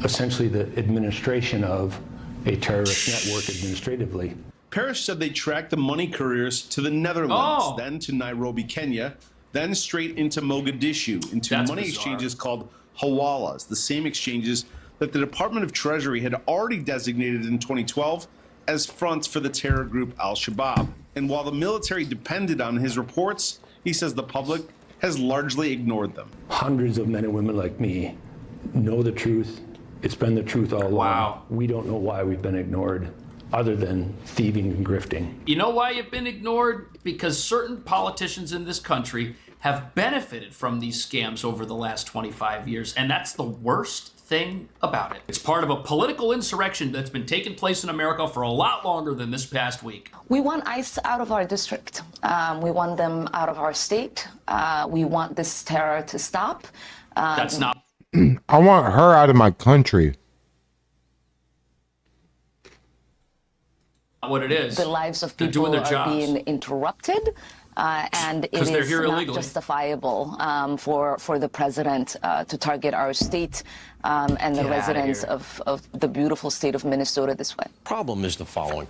essentially the administration of a terrorist network administratively. Parrish said they tracked the money couriers to the Netherlands, then to Nairobi, Kenya, then straight into Mogadishu, into That's money bizarre. exchanges called hawalas, the same exchanges that the Department of Treasury had already designated in 2012 as fronts for the terror group Al-Shabaab. And while the military depended on his reports, he says the public has largely ignored them. Hundreds of men and women like me know the truth. It's been the truth all along. Wow. We don't know why we've been ignored, other than thieving and grifting. You know why you've been ignored? Because certain politicians in this country have benefited from these scams over the last 25 years, and that's the worst thing about it. It's part of a political insurrection that's been taking place in America for a lot longer than this past week. We want ICE out of our district. We want them out of our state. We want this terror to stop. That's not I want her out of my country. what it is. The lives of They're doing people their are jobs. being interrupted, and it 'Cause they're is here not illegally. justifiable for the president to target our state and the Get outta residents here. of the beautiful state of Minnesota this way. Problem is the following.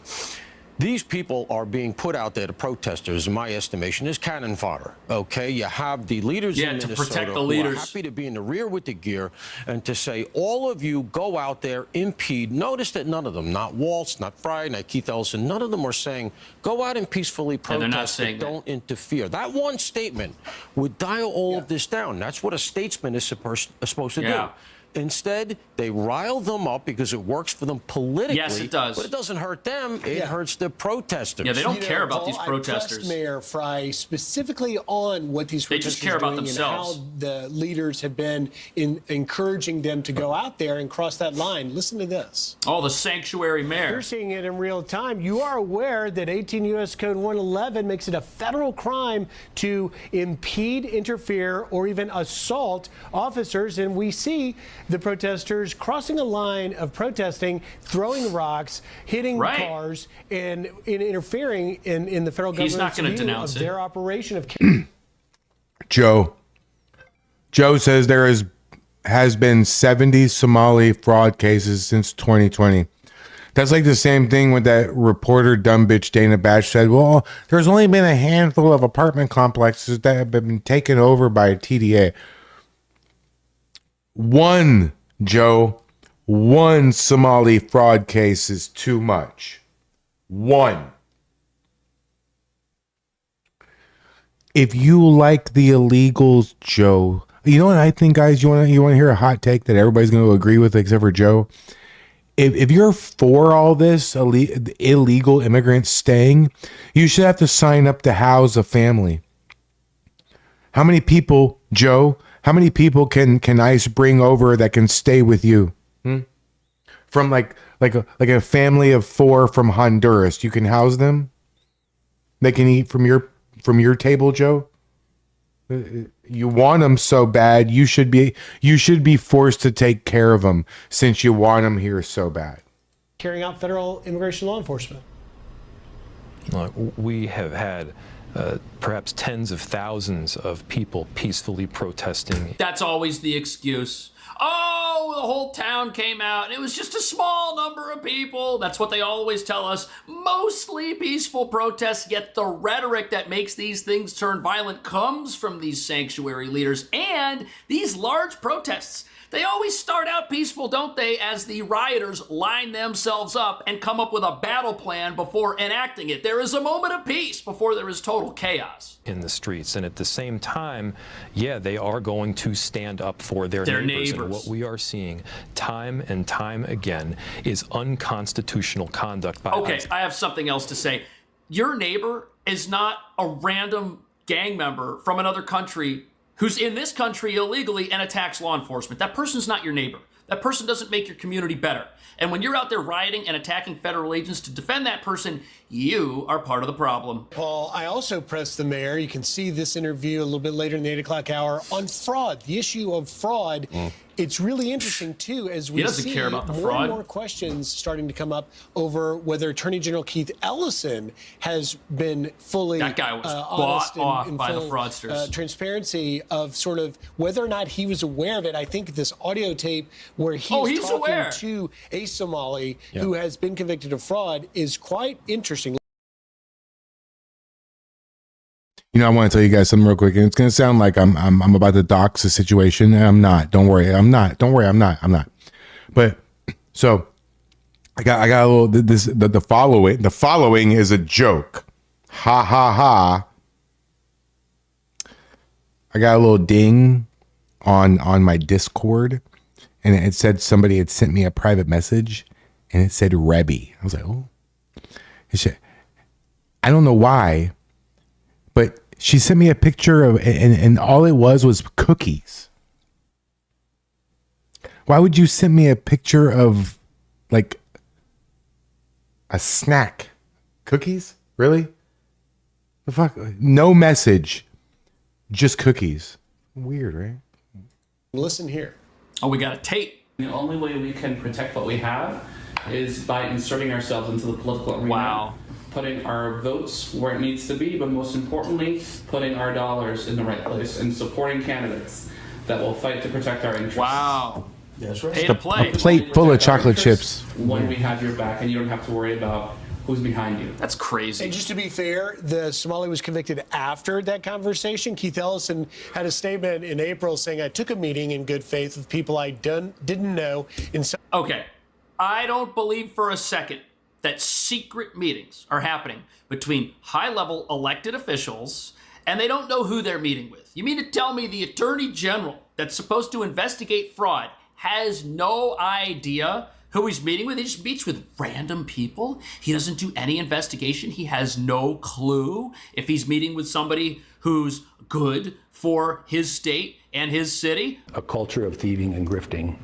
These people are being put out there, the protesters, in my estimation, as cannon fodder. Okay, you have the leaders Yeah, in to Minnesota protect the who leaders. are happy to be in the rear with the gear and to say, all of you go out there, impede. Notice that none of them, not Waltz, not Fry, not Keith Ellison, none of them are saying, go out and peacefully And they're not protest, saying but don't interfere. That one statement would dial all of this down. That's what a statesman is supposed to Yeah. do. Instead, they rile them up because it works for them politically. Yes, it does. But it doesn't hurt them. It hurts the protesters. Yeah, they don't You know, care about Paul, these I protesters. pressed Mayor Fry specifically on what these They protesters just care are about doing themselves. and how the leaders have been encouraging them to go out there and cross that line. Listen to this. Oh, the sanctuary mayor. You're seeing it in real time. You are aware that 18 U.S. Code 111 makes it a federal crime to impede, interfere, or even assault officers. And we see the protesters crossing a line of protesting, throwing rocks, hitting Right. cars, and interfering in the federal He's not government's gonna view denounce of it. their operation of. Joe says there has been 70 Somali fraud cases since 2020. That's like the same thing with that reporter dumb bitch Dana Bash said, well, there's only been a handful of apartment complexes that have been taken over by TDA. One Somali fraud case is too much. One. If you like the illegals, Joe, you know what I think, guys? You want to hear a hot take that everybody's going to agree with except for Joe? If you're for all this illegal immigrants staying, you should have to sign up to house a family. How many people, Joe? How many people can ICE bring over that can stay with you? From like a family of 4 from Honduras, you can house them. They can eat from your table, Joe. You want them so bad, you should be forced to take care of them since you want them here so bad. Carrying out federal immigration law enforcement. We have had perhaps tens of thousands of people peacefully protesting. That's always the excuse. Oh, the whole town came out and it was just a small number of people. That's what they always tell us. Mostly peaceful protests, yet the rhetoric that makes these things turn violent comes from these sanctuary leaders. And these large protests, they always start out peaceful, don't they, as the rioters line themselves up and come up with a battle plan before enacting it. There is a moment of peace before there is total chaos In the streets. And at the same time, yeah, they are going to stand up for their neighbors. And what we are seeing time and time again is unconstitutional conduct by Okay, I have something else to say. Your neighbor is not a random gang member from another country who's in this country illegally and attacks law enforcement. That person's not your neighbor. That person doesn't make your community better. And when you're out there rioting and attacking federal agents to defend that person, you are part of the problem. Paul, I also pressed the mayor. You can see this interview a little bit later in the 8 o'clock hour on fraud, the issue of fraud. It's really interesting, too, as we see care about the more fraud. and more questions starting to come up over whether Attorney General Keith Ellison has been fully That guy was honest bought off and by the full, fraudsters. transparency of sort of whether or not he was aware of it. I think this audio tape where he's talking aware. to a Somali who has been convicted of fraud is quite interesting. You know, I want to tell you guys something real quick, and it's going to sound like I'm about to dox the situation, and I'm not. Don't worry, I'm not. Don't worry, I'm not. But so I got a little. The following is a joke. Ha ha ha. I got a little ding on my Discord, and it said somebody had sent me a private message, and it said Rebby. I was like, oh, I don't know why, but she sent me a picture of, and all it was cookies. Why would you send me a picture of like a snack? Cookies? Really? The fuck? No message, just cookies. Weird, right? Listen here. Oh, we got a tape. The only way we can protect what we have is by inserting ourselves into the political arena. Wow. Putting our votes where it needs to be, but most importantly, putting our dollars in the right place and supporting candidates that will fight to protect our interests. Wow. That's right. Pay to play. A plate full of chocolate chips. When we have your back and you don't have to worry about who's behind you. That's crazy. And just to be fair, the Somali was convicted after that conversation. Keith Ellison had a statement in April saying, I took a meeting in good faith with people I didn't know. Okay. I don't believe for a second that secret meetings are happening between high-level elected officials and they don't know who they're meeting with. You mean to tell me the Attorney General that's supposed to investigate fraud has no idea who he's meeting with? He just meets with random people. He doesn't do any investigation. He has no clue if he's meeting with somebody who's good for his state and his city. A culture of thieving and grifting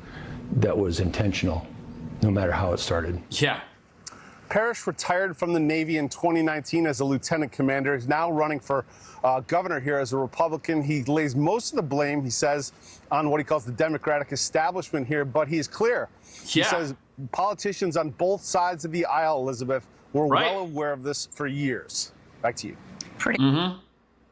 that was intentional, no matter how it started. Yeah. Parrish retired from the Navy in 2019 as a lieutenant commander. He's now running for governor here as a Republican. He lays most of the blame, he says, on what he calls the Democratic establishment here, but he's clear. He says politicians on both sides of the aisle, Elizabeth, were well aware of this for years. Back to you. Mm-hmm.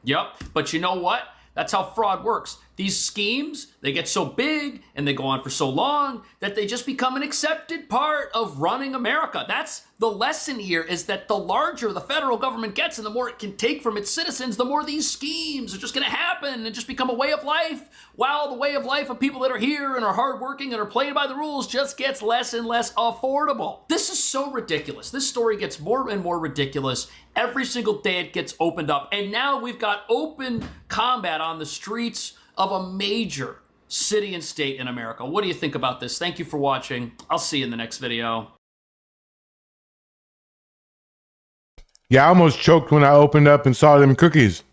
Yep. But you know what? That's how fraud works. These schemes, they get so big and they go on for so long that they just become an accepted part of running America. That's the lesson here, is that the larger the federal government gets and the more it can take from its citizens, the more these schemes are just going to happen and just become a way of life, while the way of life of people that are here and are hardworking and are playing by the rules just gets less and less affordable. This is so ridiculous. This story gets more and more ridiculous. Every single day it gets opened up. And now we've got open combat on the streets of a major city and state in America. What do you think about this? Thank you for watching. I'll see you in the next video. Yeah, I almost choked when I opened up and saw them cookies.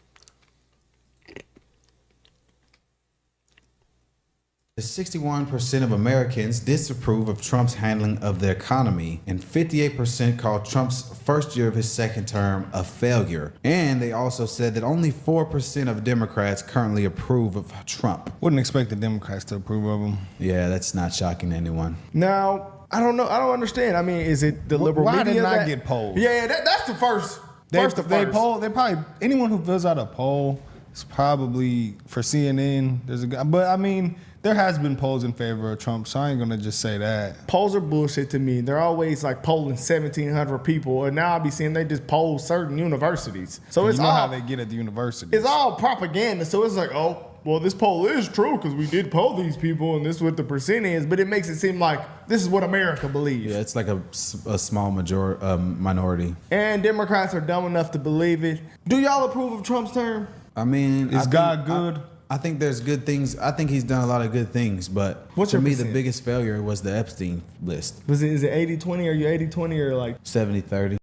61% of Americans disapprove of Trump's handling of the economy, and 58% called Trump's first year of his second term a failure. And they also said that only 4% of Democrats currently approve of Trump. Wouldn't expect the Democrats to approve of him. Yeah, that's not shocking to anyone. Now, I don't know. I don't understand. I mean, is it the liberal media? Why did not get polled? Yeah, that's the first. They poll. They probably, anyone who fills out a poll is probably for CNN. There's a guy, but I mean, there has been polls in favor of Trump, so I ain't gonna just say that. Polls are bullshit to me. They're always like polling 1,700 people, and now I be seeing they just poll certain universities. So And it's you know all how they get at the university. it's all propaganda. So it's like, oh, well, this poll is true because we did poll these people, and this is what the percent is. But it makes it seem like this is what America believes. Yeah, it's like a small minority. And Democrats are dumb enough to believe it. Do y'all approve of Trump's term? I mean, Is God good? I think there's good things. I think he's done a lot of good things, but What's to your me, percent? the biggest failure was the Epstein list. Is it 80-20? Are you 80-20 or like 70-30?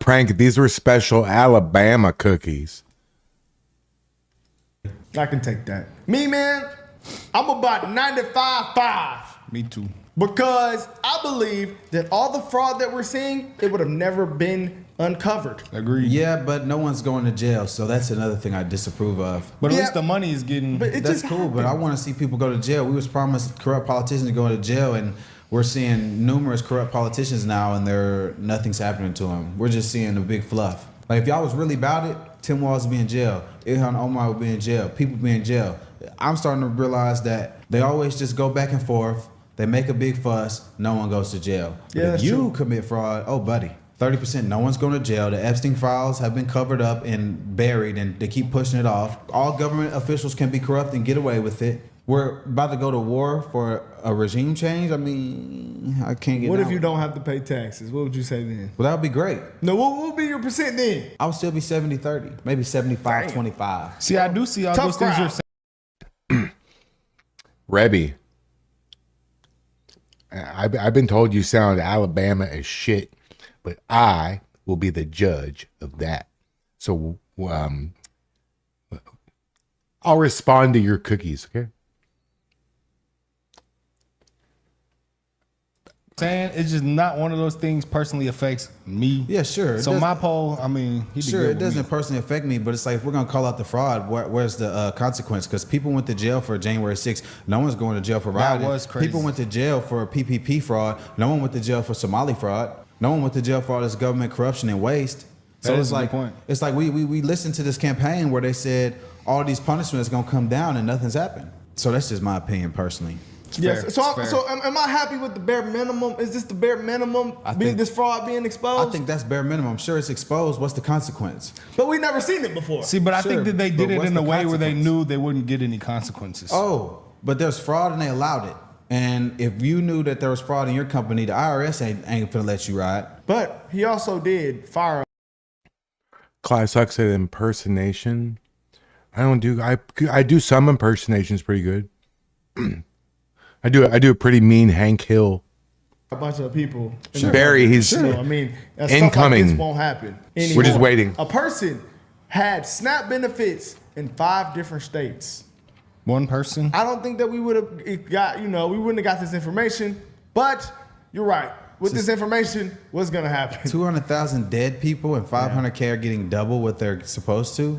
Prank, these were special Alabama cookies. I can take that. Me, man, I'm about 95-5. Me too. Because I believe that all the fraud that we're seeing, it would have never been uncovered. Agreed. Yeah, but no one's going to jail, so that's another thing I disapprove of. But at least the money is getting. But it That's just cool, but I want to see people go to jail. We was promised corrupt politicians to go to jail, and we're seeing numerous corrupt politicians now, and nothing's happening to them. We're just seeing the big fluff. Like if y'all was really about it, Tim Walz would be in jail, Ilhan Omar would be in jail, people be in jail. I'm starting to realize that they always just go back and forth. They make a big fuss, no one goes to jail. But Yeah, if that's you true. commit fraud, oh buddy, 30%, no one's going to jail. The Epstein files have been covered up and buried, and they keep pushing it off. All government officials can be corrupt and get away with it. We're about to go to war for a regime change. I mean, I can't get What down if you with don't have to pay taxes? What would you say then? Well, that would be great. No, what would be your percent then? I would still be 70-30, maybe 75-25. See, I do see all those things you're saying. Rebby, I've been told you sound Alabama as shit, but I will be the judge of that. So I'll respond to your cookies, okay? Saying it's just not one of those things personally affects me. Yeah, sure. So my poll, I mean, he did Sure, good it with doesn't me. personally affect me, but it's like if we're gonna call out the fraud, where's the consequence? Because people went to jail for January 6th. No one's going to jail for That rioting. was crazy. People went to jail for PPP fraud. No one went to jail for Somali fraud. No one went to jail for all this government corruption and waste. So That it's is a good like point. it's like we listened to this campaign where they said all these punishments gonna come down and nothing's happened. So that's just my opinion personally. Yes. So am I happy with the bare minimum? Is this the bare minimum? This fraud being exposed? I think that's bare minimum. I'm sure it's exposed. What's the consequence? But we never seen it before. See, but I Sure, think that they but did it what's in the a way where they consequence? knew they wouldn't get any consequences. Oh, but there's fraud and they allowed it. And if you knew that there was fraud in your company, the IRS ain't gonna let you ride. But he also did fire. Class sucks at impersonation. I do some impersonations pretty good. I do a pretty mean Hank Hill. A bunch of people. Sure. Barry, he's So, I mean, stuff incoming. like this won't happen anymore. We're just waiting. A person had SNAP benefits in 5 different states. One person? I don't think that we would have got, we wouldn't have got this information. But you're right. With this information, what's going to happen? 200,000 dead people and 500K are getting double what they're supposed to.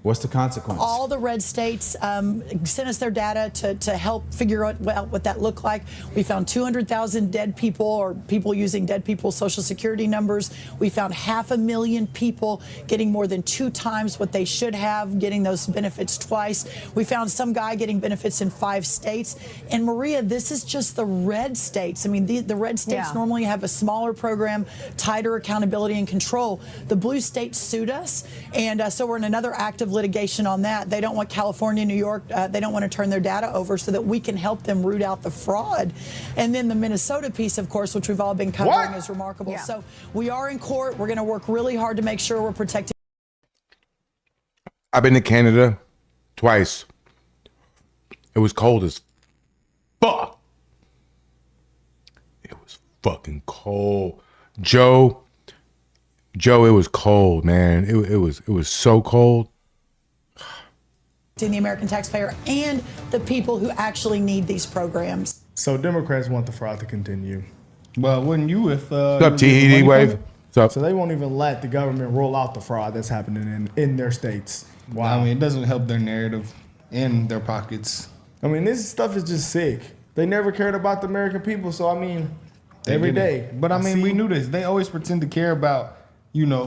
What's the consequence? All the red states sent us their data to help figure out what that looked like. We found 200,000 dead people or people using dead people's social security numbers. We found 500,000 people getting more than 2 times what they should have, getting those benefits twice. We found some guy getting benefits in 5 states. And Maria, this is just the red states. I mean, the red states normally have a smaller program, tighter accountability and control. The blue states sued us, and so we're in another active litigation on that. They don't want California, New York, they don't want to turn their data over so that we can help them root out the fraud. And then the Minnesota piece, of course, which we've all been covering, is remarkable. So we are in court. We're going to work really hard to make sure we're protecting. I've been to Canada twice. It was cold as fuck. It was fucking cold. Joe, it was cold, man. It was so cold. To the American taxpayer and the people who actually need these programs. So Democrats want the fraud to continue. Well, wouldn't you if... What's up, TED Wave? What's up? So they won't even let the government roll out the fraud that's happening in their states. Wow. I mean, it doesn't help their narrative in their pockets. I mean, this stuff is just sick. They never cared about the American people, so I mean, every day. But I mean, we knew this. They always pretend to care about,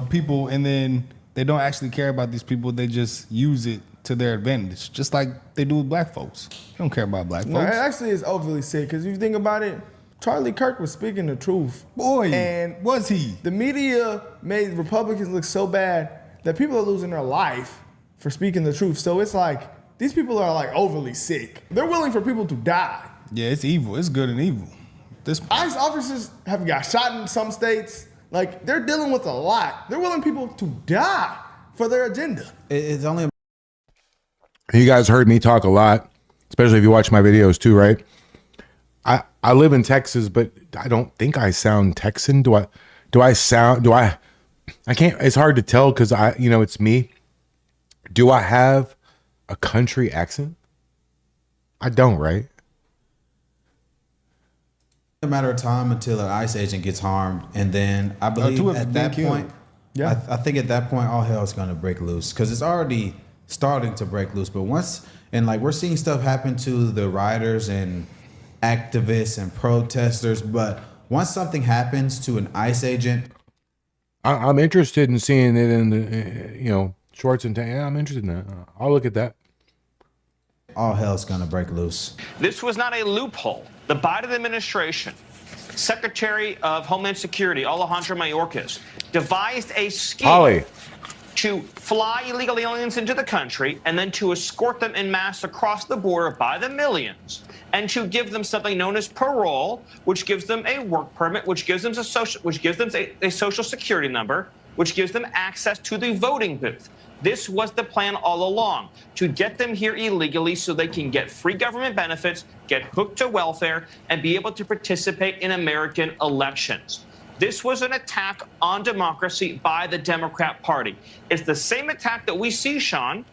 people, and then they don't actually care about these people. They just use it to their advantage, just like they do with black folks. They don't care about black folks. No, it actually is overly sick, because if you think about it, Charlie Kirk was speaking the truth. Boy, and was he? The media made Republicans look so bad that people are losing their life for speaking the truth. So it's like, these people are like overly sick. They're willing for people to die. Yeah, it's evil. It's good and evil. ICE officers have got shot in some states. Like, they're dealing with a lot. They're willing people to die for their agenda. It's only... You guys heard me talk a lot, especially if you watch my videos too, right? I live in Texas, but I don't think I sound Texan. I can't, it's hard to tell because it's me. Do I have a country accent? I don't, right? A matter of time until an ICE agent gets harmed, and then I believe at that point, I think at that point all hell is going to break loose, because it's already starting to break loose. But we're seeing stuff happen to the rioters and activists and protesters, but once something happens to an ICE agent, I'm interested in seeing it in the shorts and I'm interested in that. I'll look at that. All hell's gonna break loose. This was not a loophole. The Biden administration, Secretary of Homeland Security Alejandro Mayorkas, devised a scheme to fly illegal aliens into the country and then to escort them en masse across the border by the millions, and to give them something known as parole, which gives them a work permit, which gives them a social security number, which gives them access to the voting booth. This was the plan all along, to get them here illegally so they can get free government benefits, get hooked to welfare, and be able to participate in American elections. This was an attack on democracy by the Democrat Party. It's the same attack that we see, Sean,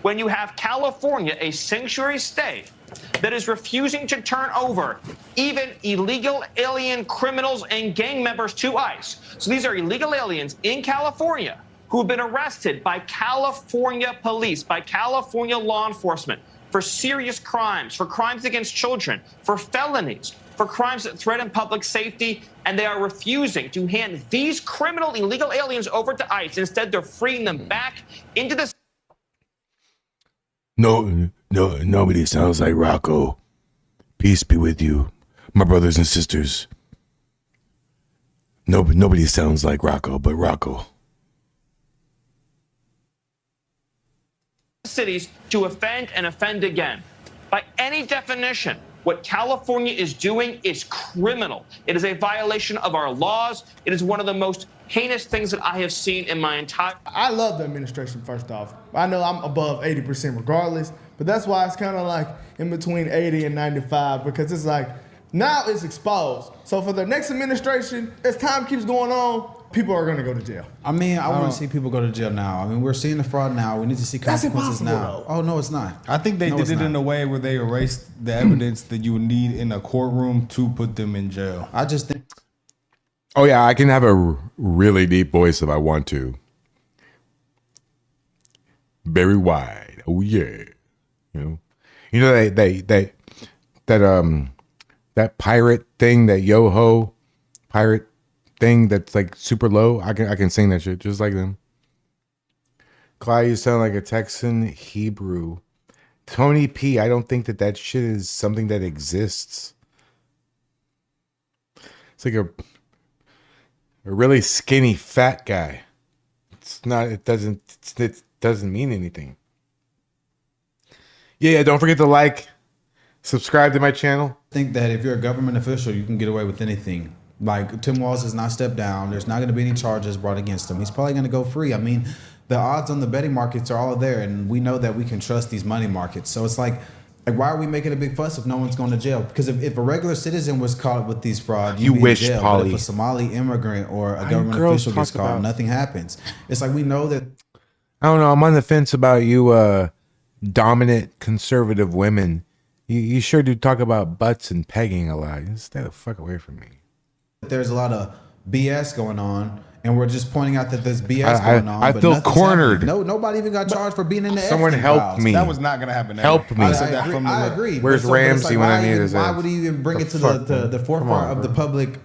when you have California, a sanctuary state, that is refusing to turn over even illegal alien criminals and gang members to ICE. So these are illegal aliens in California who have been arrested by California police, by California law enforcement for serious crimes, for crimes against children, for felonies, for crimes that threaten public safety, and they are refusing to hand these criminal illegal aliens over to ICE. Instead, they're freeing them back into the... No, nobody sounds like Rocco. Peace be with you, my brothers and sisters. Nobody sounds like Rocco, but Rocco. Cities to offend and offend again. By any definition, what California is doing is criminal. It is a violation of our laws. It is one of the most heinous things that I have seen in my entire... I love the administration, first off. I know I'm above 80% regardless, but that's why it's kind of like in between 80 and 95, because it's like, now it's exposed. So for the next administration, as time keeps going on, people are going to go to jail. I mean, I want to see people go to jail now. I mean, we're seeing the fraud now. We need to see consequences now. Oh, no, it's not. I think they did it in a way where they erased the evidence that you would need in a courtroom to put them in jail. I just think... Oh, yeah, I can have a really deep voice if I want to. very wide. Oh yeah, you know that pirate thing, that yo-ho pirate thing that's like super low. I can sing that shit just like them. Clyde, you sound like a Texan Hebrew. Tony P, I don't think that shit is something that exists. It's like a really skinny fat guy. It's not. It doesn't mean anything. Yeah. Don't forget to like, subscribe to my channel. I think that if you're a government official, you can get away with anything. Like Tim Walz has not stepped down. There's not going to be any charges brought against him. He's probably going to go free. I mean, the odds on the betting markets are all there, and we know that we can trust these money markets. So it's like why are we making a big fuss if no one's going to jail? Because if a regular citizen was caught with these fraud, you wish, in jail. Polly. But if a Somali immigrant or a government official gets caught, nothing happens. It's like we know that. I don't know. I'm on the fence about you, dominant conservative women. You sure do talk about butts and pegging a lot. Stay the fuck away from me. There's a lot of BS going on, and we're just pointing out that there's BS going on. I but feel cornered. No, nobody even got charged for being in the Someone Epstein help files. me. That was not going to happen. Help me. I agree. Where's Ramsey when I need his ass? Why would he even bring it to the forefront of the public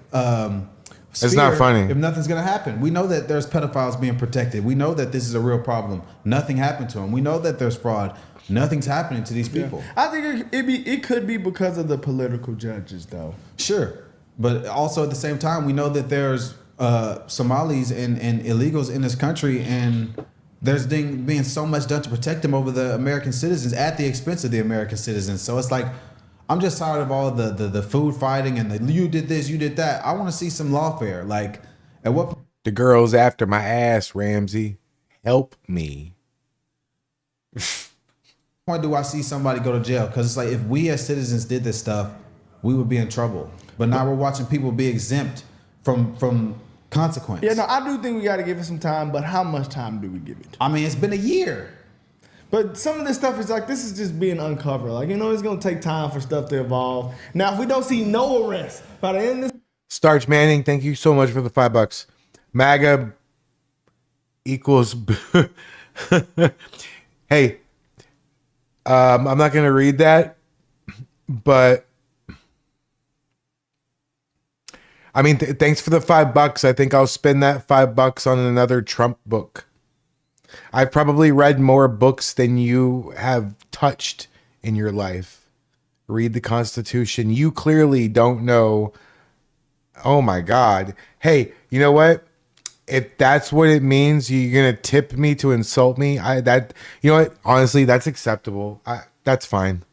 It's not funny. If nothing's going to happen. We know that there's pedophiles being protected. We know that this is a real problem. Nothing happened to them. We know that there's fraud. Nothing's happening to these people. I think it could be because of the political judges, though. Sure. But also at the same time, we know that there's Somalis and illegals in this country, and there's being so much done to protect them over the American citizens at the expense of the American citizens. So it's like, I'm just tired of all the food fighting and you did this, you did that. I want to see some lawfare. Like, at what point? The girl's after my ass, Ramsey. Help me. Point do I see somebody go to jail? Because it's like, if we as citizens did this stuff, we would be in trouble. But now we're watching people be exempt from consequence. Yeah, no, I do think we got to give it some time, but how much time do we give it? I mean, it's been a year. But some of this stuff is like, this is just being uncovered. Like, it's going to take time for stuff to evolve. Now, if we don't see no arrest by the end of this. Starch Manning, thank you so much for the $5. MAGA equals. Hey, I'm not going to read that, but I mean, thanks for the $5. I think I'll spend that $5 on another Trump book. I've probably read more books than you have touched in your life. Read the Constitution. You clearly don't know. Oh my God. Hey, you know what? If that's what it means, you're going to tip me to insult me. You know what? Honestly, that's acceptable. That's fine.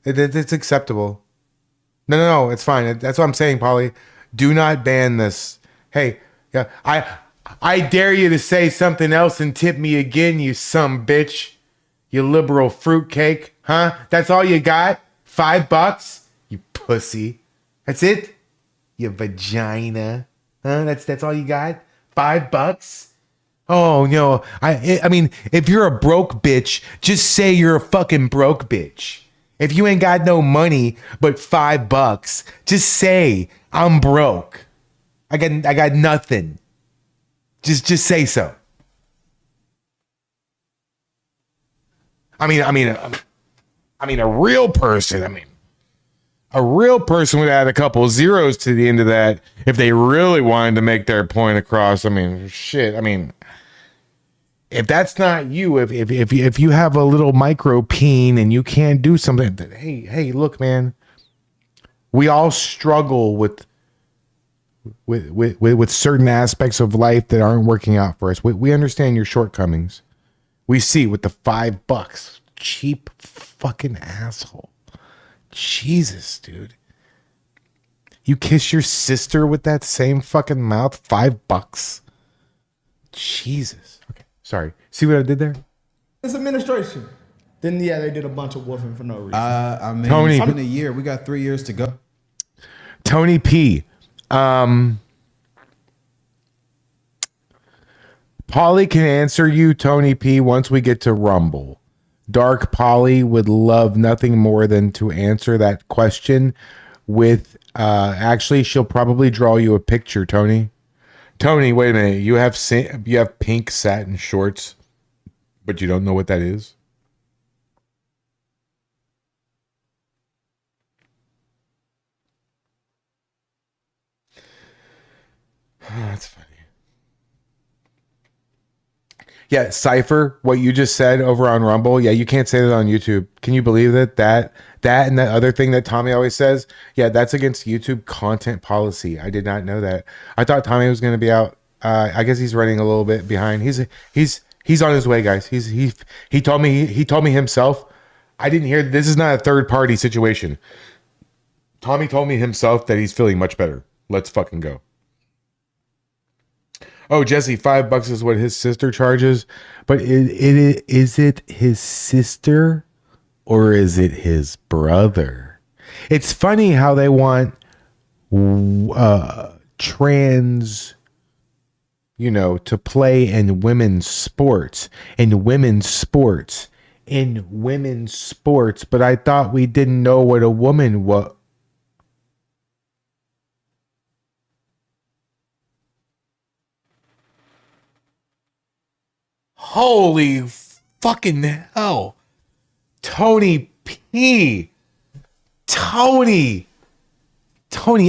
It's acceptable. No, it's fine. That's what I'm saying, Polly. Do not ban this. Hey, yeah, I dare you to say something else and tip me again, you some bitch. You liberal fruitcake. Huh? That's all you got? $5? You pussy. That's it? You vagina. Huh? That's all you got? $5? Oh, no. I mean, if you're a broke bitch, just say you're a fucking broke bitch. If you ain't got no money but $5, just say I'm broke. I got nothing. Just say so. I mean, a real person. A real person would add a couple zeros to the end of that if they really wanted to make their point across. Shit. If that's not you, if you have a little micro peen and you can't do something, hey, look, man, we all struggle with certain aspects of life that aren't working out for us. We understand your shortcomings. We see with the $5, cheap fucking asshole. Jesus, dude. You kiss your sister with that same fucking mouth? $5? Jesus. Okay, sorry. See what I did there? This administration. Then, yeah, they did a bunch of woofing for no reason. Tony, it's been a year. We got 3 years to go. Tony P. Polly can answer you, Tony P, once we get to Rumble. Dark Polly would love nothing more than to answer that question with, actually, she'll probably draw you a picture, Tony. Tony, wait a minute. You have pink satin shorts. But you don't know what that is? That's funny. Yeah, Cypher, what you just said over on Rumble, yeah, you can't say that on YouTube. Can you believe that? That and that other thing that Tommy always says, yeah, that's against YouTube content policy. I did not know that. I thought Tommy was going to be out. I guess he's running a little bit behind. He's on his way, guys. He told me himself. I didn't hear, this is not a third party situation. Tommy told me himself that he's feeling much better. Let's fucking go. Oh, Jesse, $5 is what his sister charges. But is it his sister or is it his brother? It's funny how they want trans, to play in women's sports. But I thought we didn't know what a woman was. Holy fucking hell. Tony P. Tony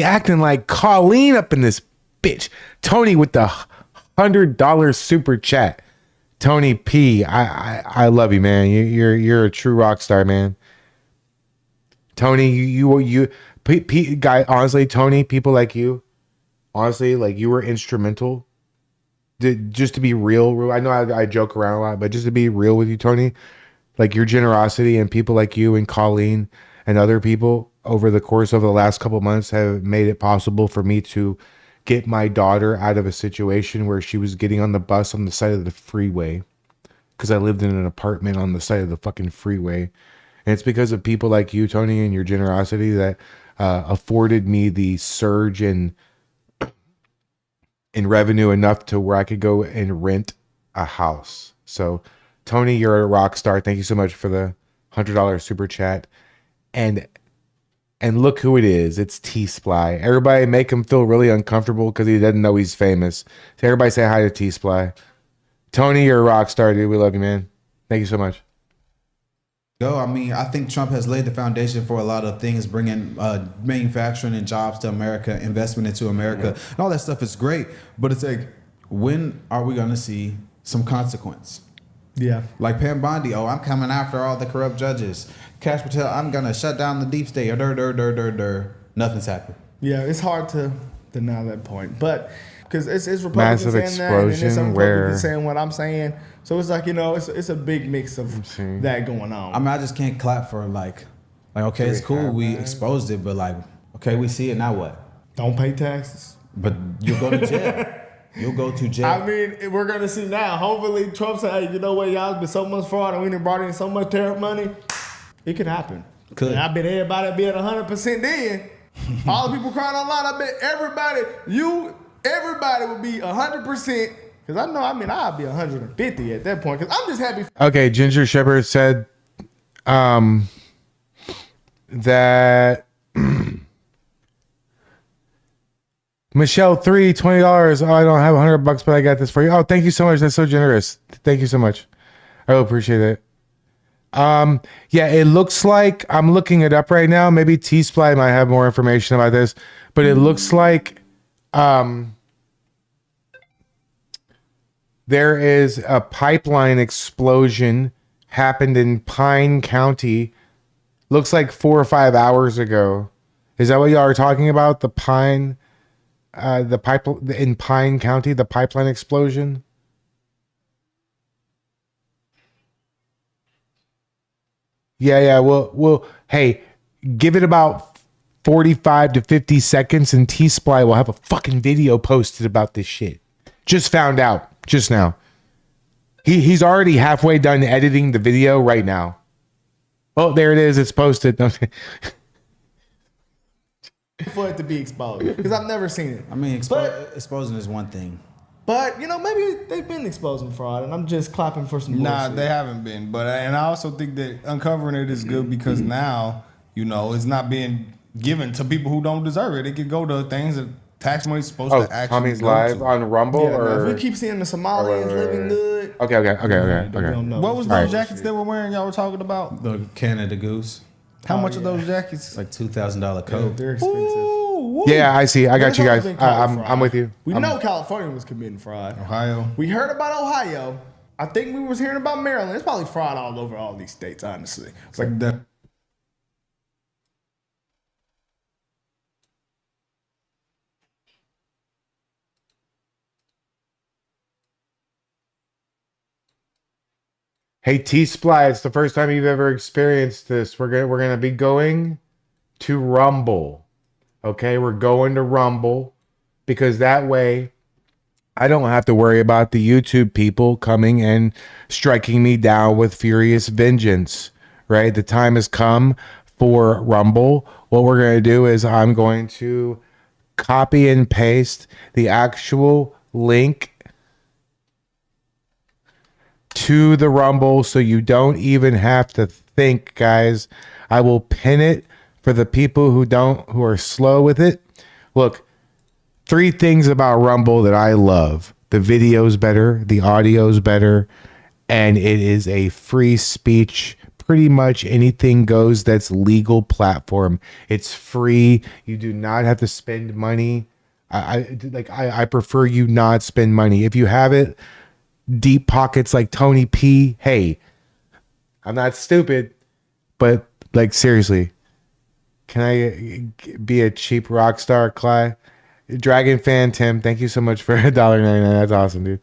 acting like Colleen up in this bitch. Tony with the $100 super chat. Tony P. I love you, man. You're a true rock star, man. Tony, you guy, honestly, Tony, people like you, honestly, like you were instrumental. Just to be real, I know I joke around a lot, but just to be real with you, Tony, like your generosity and people like you and Colleen and other people over the course of the last couple months have made it possible for me to get my daughter out of a situation where she was getting on the bus on the side of the freeway because I lived in an apartment on the side of the fucking freeway. And it's because of people like you, Tony, and your generosity that afforded me the surge in revenue enough to where I could go and rent a house. So Tony, you're a rock star. Thank you so much for the $100 super chat. And look who it is. It's T-Sply. Everybody make him feel really uncomfortable because he doesn't know he's famous. So everybody say hi to T-Sply. Tony, you're a rock star, dude. We love you, man. Thank you so much. I mean, I think Trump has laid the foundation for a lot of things, bringing manufacturing and jobs to America, investment into America, and all that stuff is great. But it's like, when are we going to see some consequence? Yeah. Like Pam Bondi, I'm coming after all the corrupt judges. Kash Patel, I'm going to shut down the deep state. Nothing's happened. Yeah, it's hard to deny that point. But because it's Republicans massive saying explosion that, and it's some where Republicans saying what I'm saying. So it's like, it's a big mix of that going on. I mean, I just can't clap for like okay, it's cool, we exposed it, but like, okay, we see it, now what? Don't pay taxes. But you'll go to jail. You'll go to jail. I mean, we're gonna see now. Hopefully, Trump said, "Hey, you know what? Y'all been so much fraud, and we done brought in so much tariff money. It could happen." Could. And I bet everybody be at 100% then. All the people crying online, I bet everybody would be 100%. Because I'd be 150 at that point. Because I'm just happy. Okay, Ginger Shepherd said that Michelle $20. Oh, I don't have $100, but I got this for you. Oh, thank you so much. That's so generous. Thank you so much. I really appreciate it. Yeah, it looks like, I'm looking it up right now. Maybe T-Sply might have more information about this, but it looks like there is a pipeline explosion happened in Pine County. Looks like 4 or 5 hours ago. Is that what y'all are talking about? The pipe in Pine County, the pipeline explosion? Yeah. Well, hey, give it about 45 to 50 seconds and T-Sply will have a fucking video posted about this shit. Just found out just now. He's already halfway done editing the video right now. Oh, there it is. It's posted. For it to be exposed. Because I've never seen it. I mean, exposing is one thing. But, maybe they've been exposing fraud, and I'm just clapping for some bullshit. Nah, they haven't been. But and I also think that uncovering it is good because now, it's not being given to people who don't deserve it. It could go to things that tax money's supposed to actually Tommy's go live to. on Rumble? Yeah, or if we keep seeing the Somalians living good, Okay. What was All those right. jackets they were wearing? Y'all were talking about The Canada Goose. how much of those jackets? Like $2,000 coat. They're expensive. Yeah, I see. I But got it's you always guys. been called I'm fraud. with you. We know California was committing fraud. Ohio. We heard about Ohio. I think we was hearing about Maryland. It's probably fraud all over all these states, honestly. It's like The Hey T-Sply, it's the first time you've ever experienced this. We're gonna be going to Rumble. Okay, we're going to Rumble because that way I don't have to worry about the YouTube people coming and striking me down with furious vengeance. Right? The time has come for Rumble. What we're gonna do is I'm going to copy and paste the actual link to the Rumble so you don't even have to think, guys. I will pin it for the people who are slow with it. Look, 3 things about Rumble that I love. The video's better, the audio's better, and it is a free speech, pretty much anything goes that's legal platform. It's free. You do not have to spend money. I prefer you not spend money. If you have it, deep pockets like Tony P. Hey, I'm not stupid, but like seriously, can I be a cheap rock star, Clyde? Dragon fan Tim, thank you so much for $1.99. That's awesome, dude.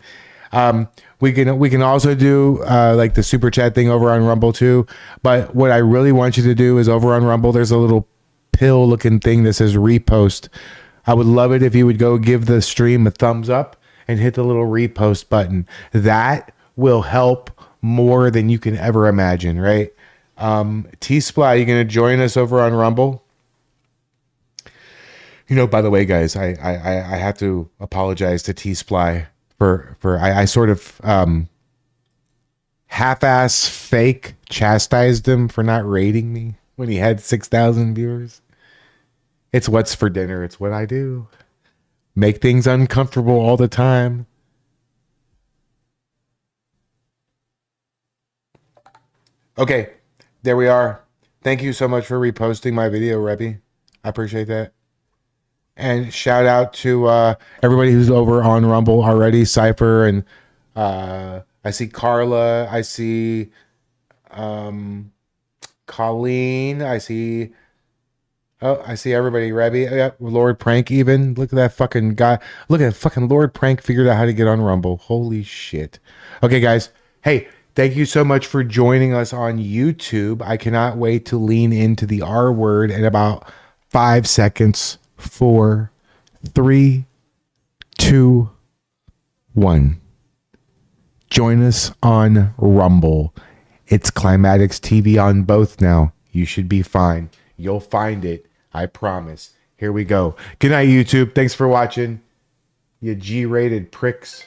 We can also do like the super chat thing over on Rumble too. But what I really want you to do is over on Rumble, there's a little pill looking thing that says repost. I would love it if you would go give the stream a thumbs up and hit the little repost button. That will help more than you can ever imagine, right? T-Splat, you going to join us over on Rumble? You know, by the way, guys, I have to apologize to T-Sply for I sort of half-ass fake chastised him for not rating me when he had 6,000 viewers. It's what's for dinner. It's what I do. Make things uncomfortable all the time. Okay, there we are. Thank you so much for reposting my video, Rebby. I appreciate that. And shout out to everybody who's over on Rumble already. Cypher and I see Carla. I see Colleen. I see everybody. Rebby. Yep, Lord Prank even. Look at that fucking guy. Look at fucking Lord Prank figured out how to get on Rumble. Holy shit. Okay, guys. Hey, thank you so much for joining us on YouTube. I cannot wait to lean into the R word in about 5 seconds. 4, 3, 2, 1. Join us on Rumble. It's Climatics TV on both now. You should be fine. You'll find it. I promise. Here we go. Good night, YouTube. Thanks for watching. You G-rated pricks.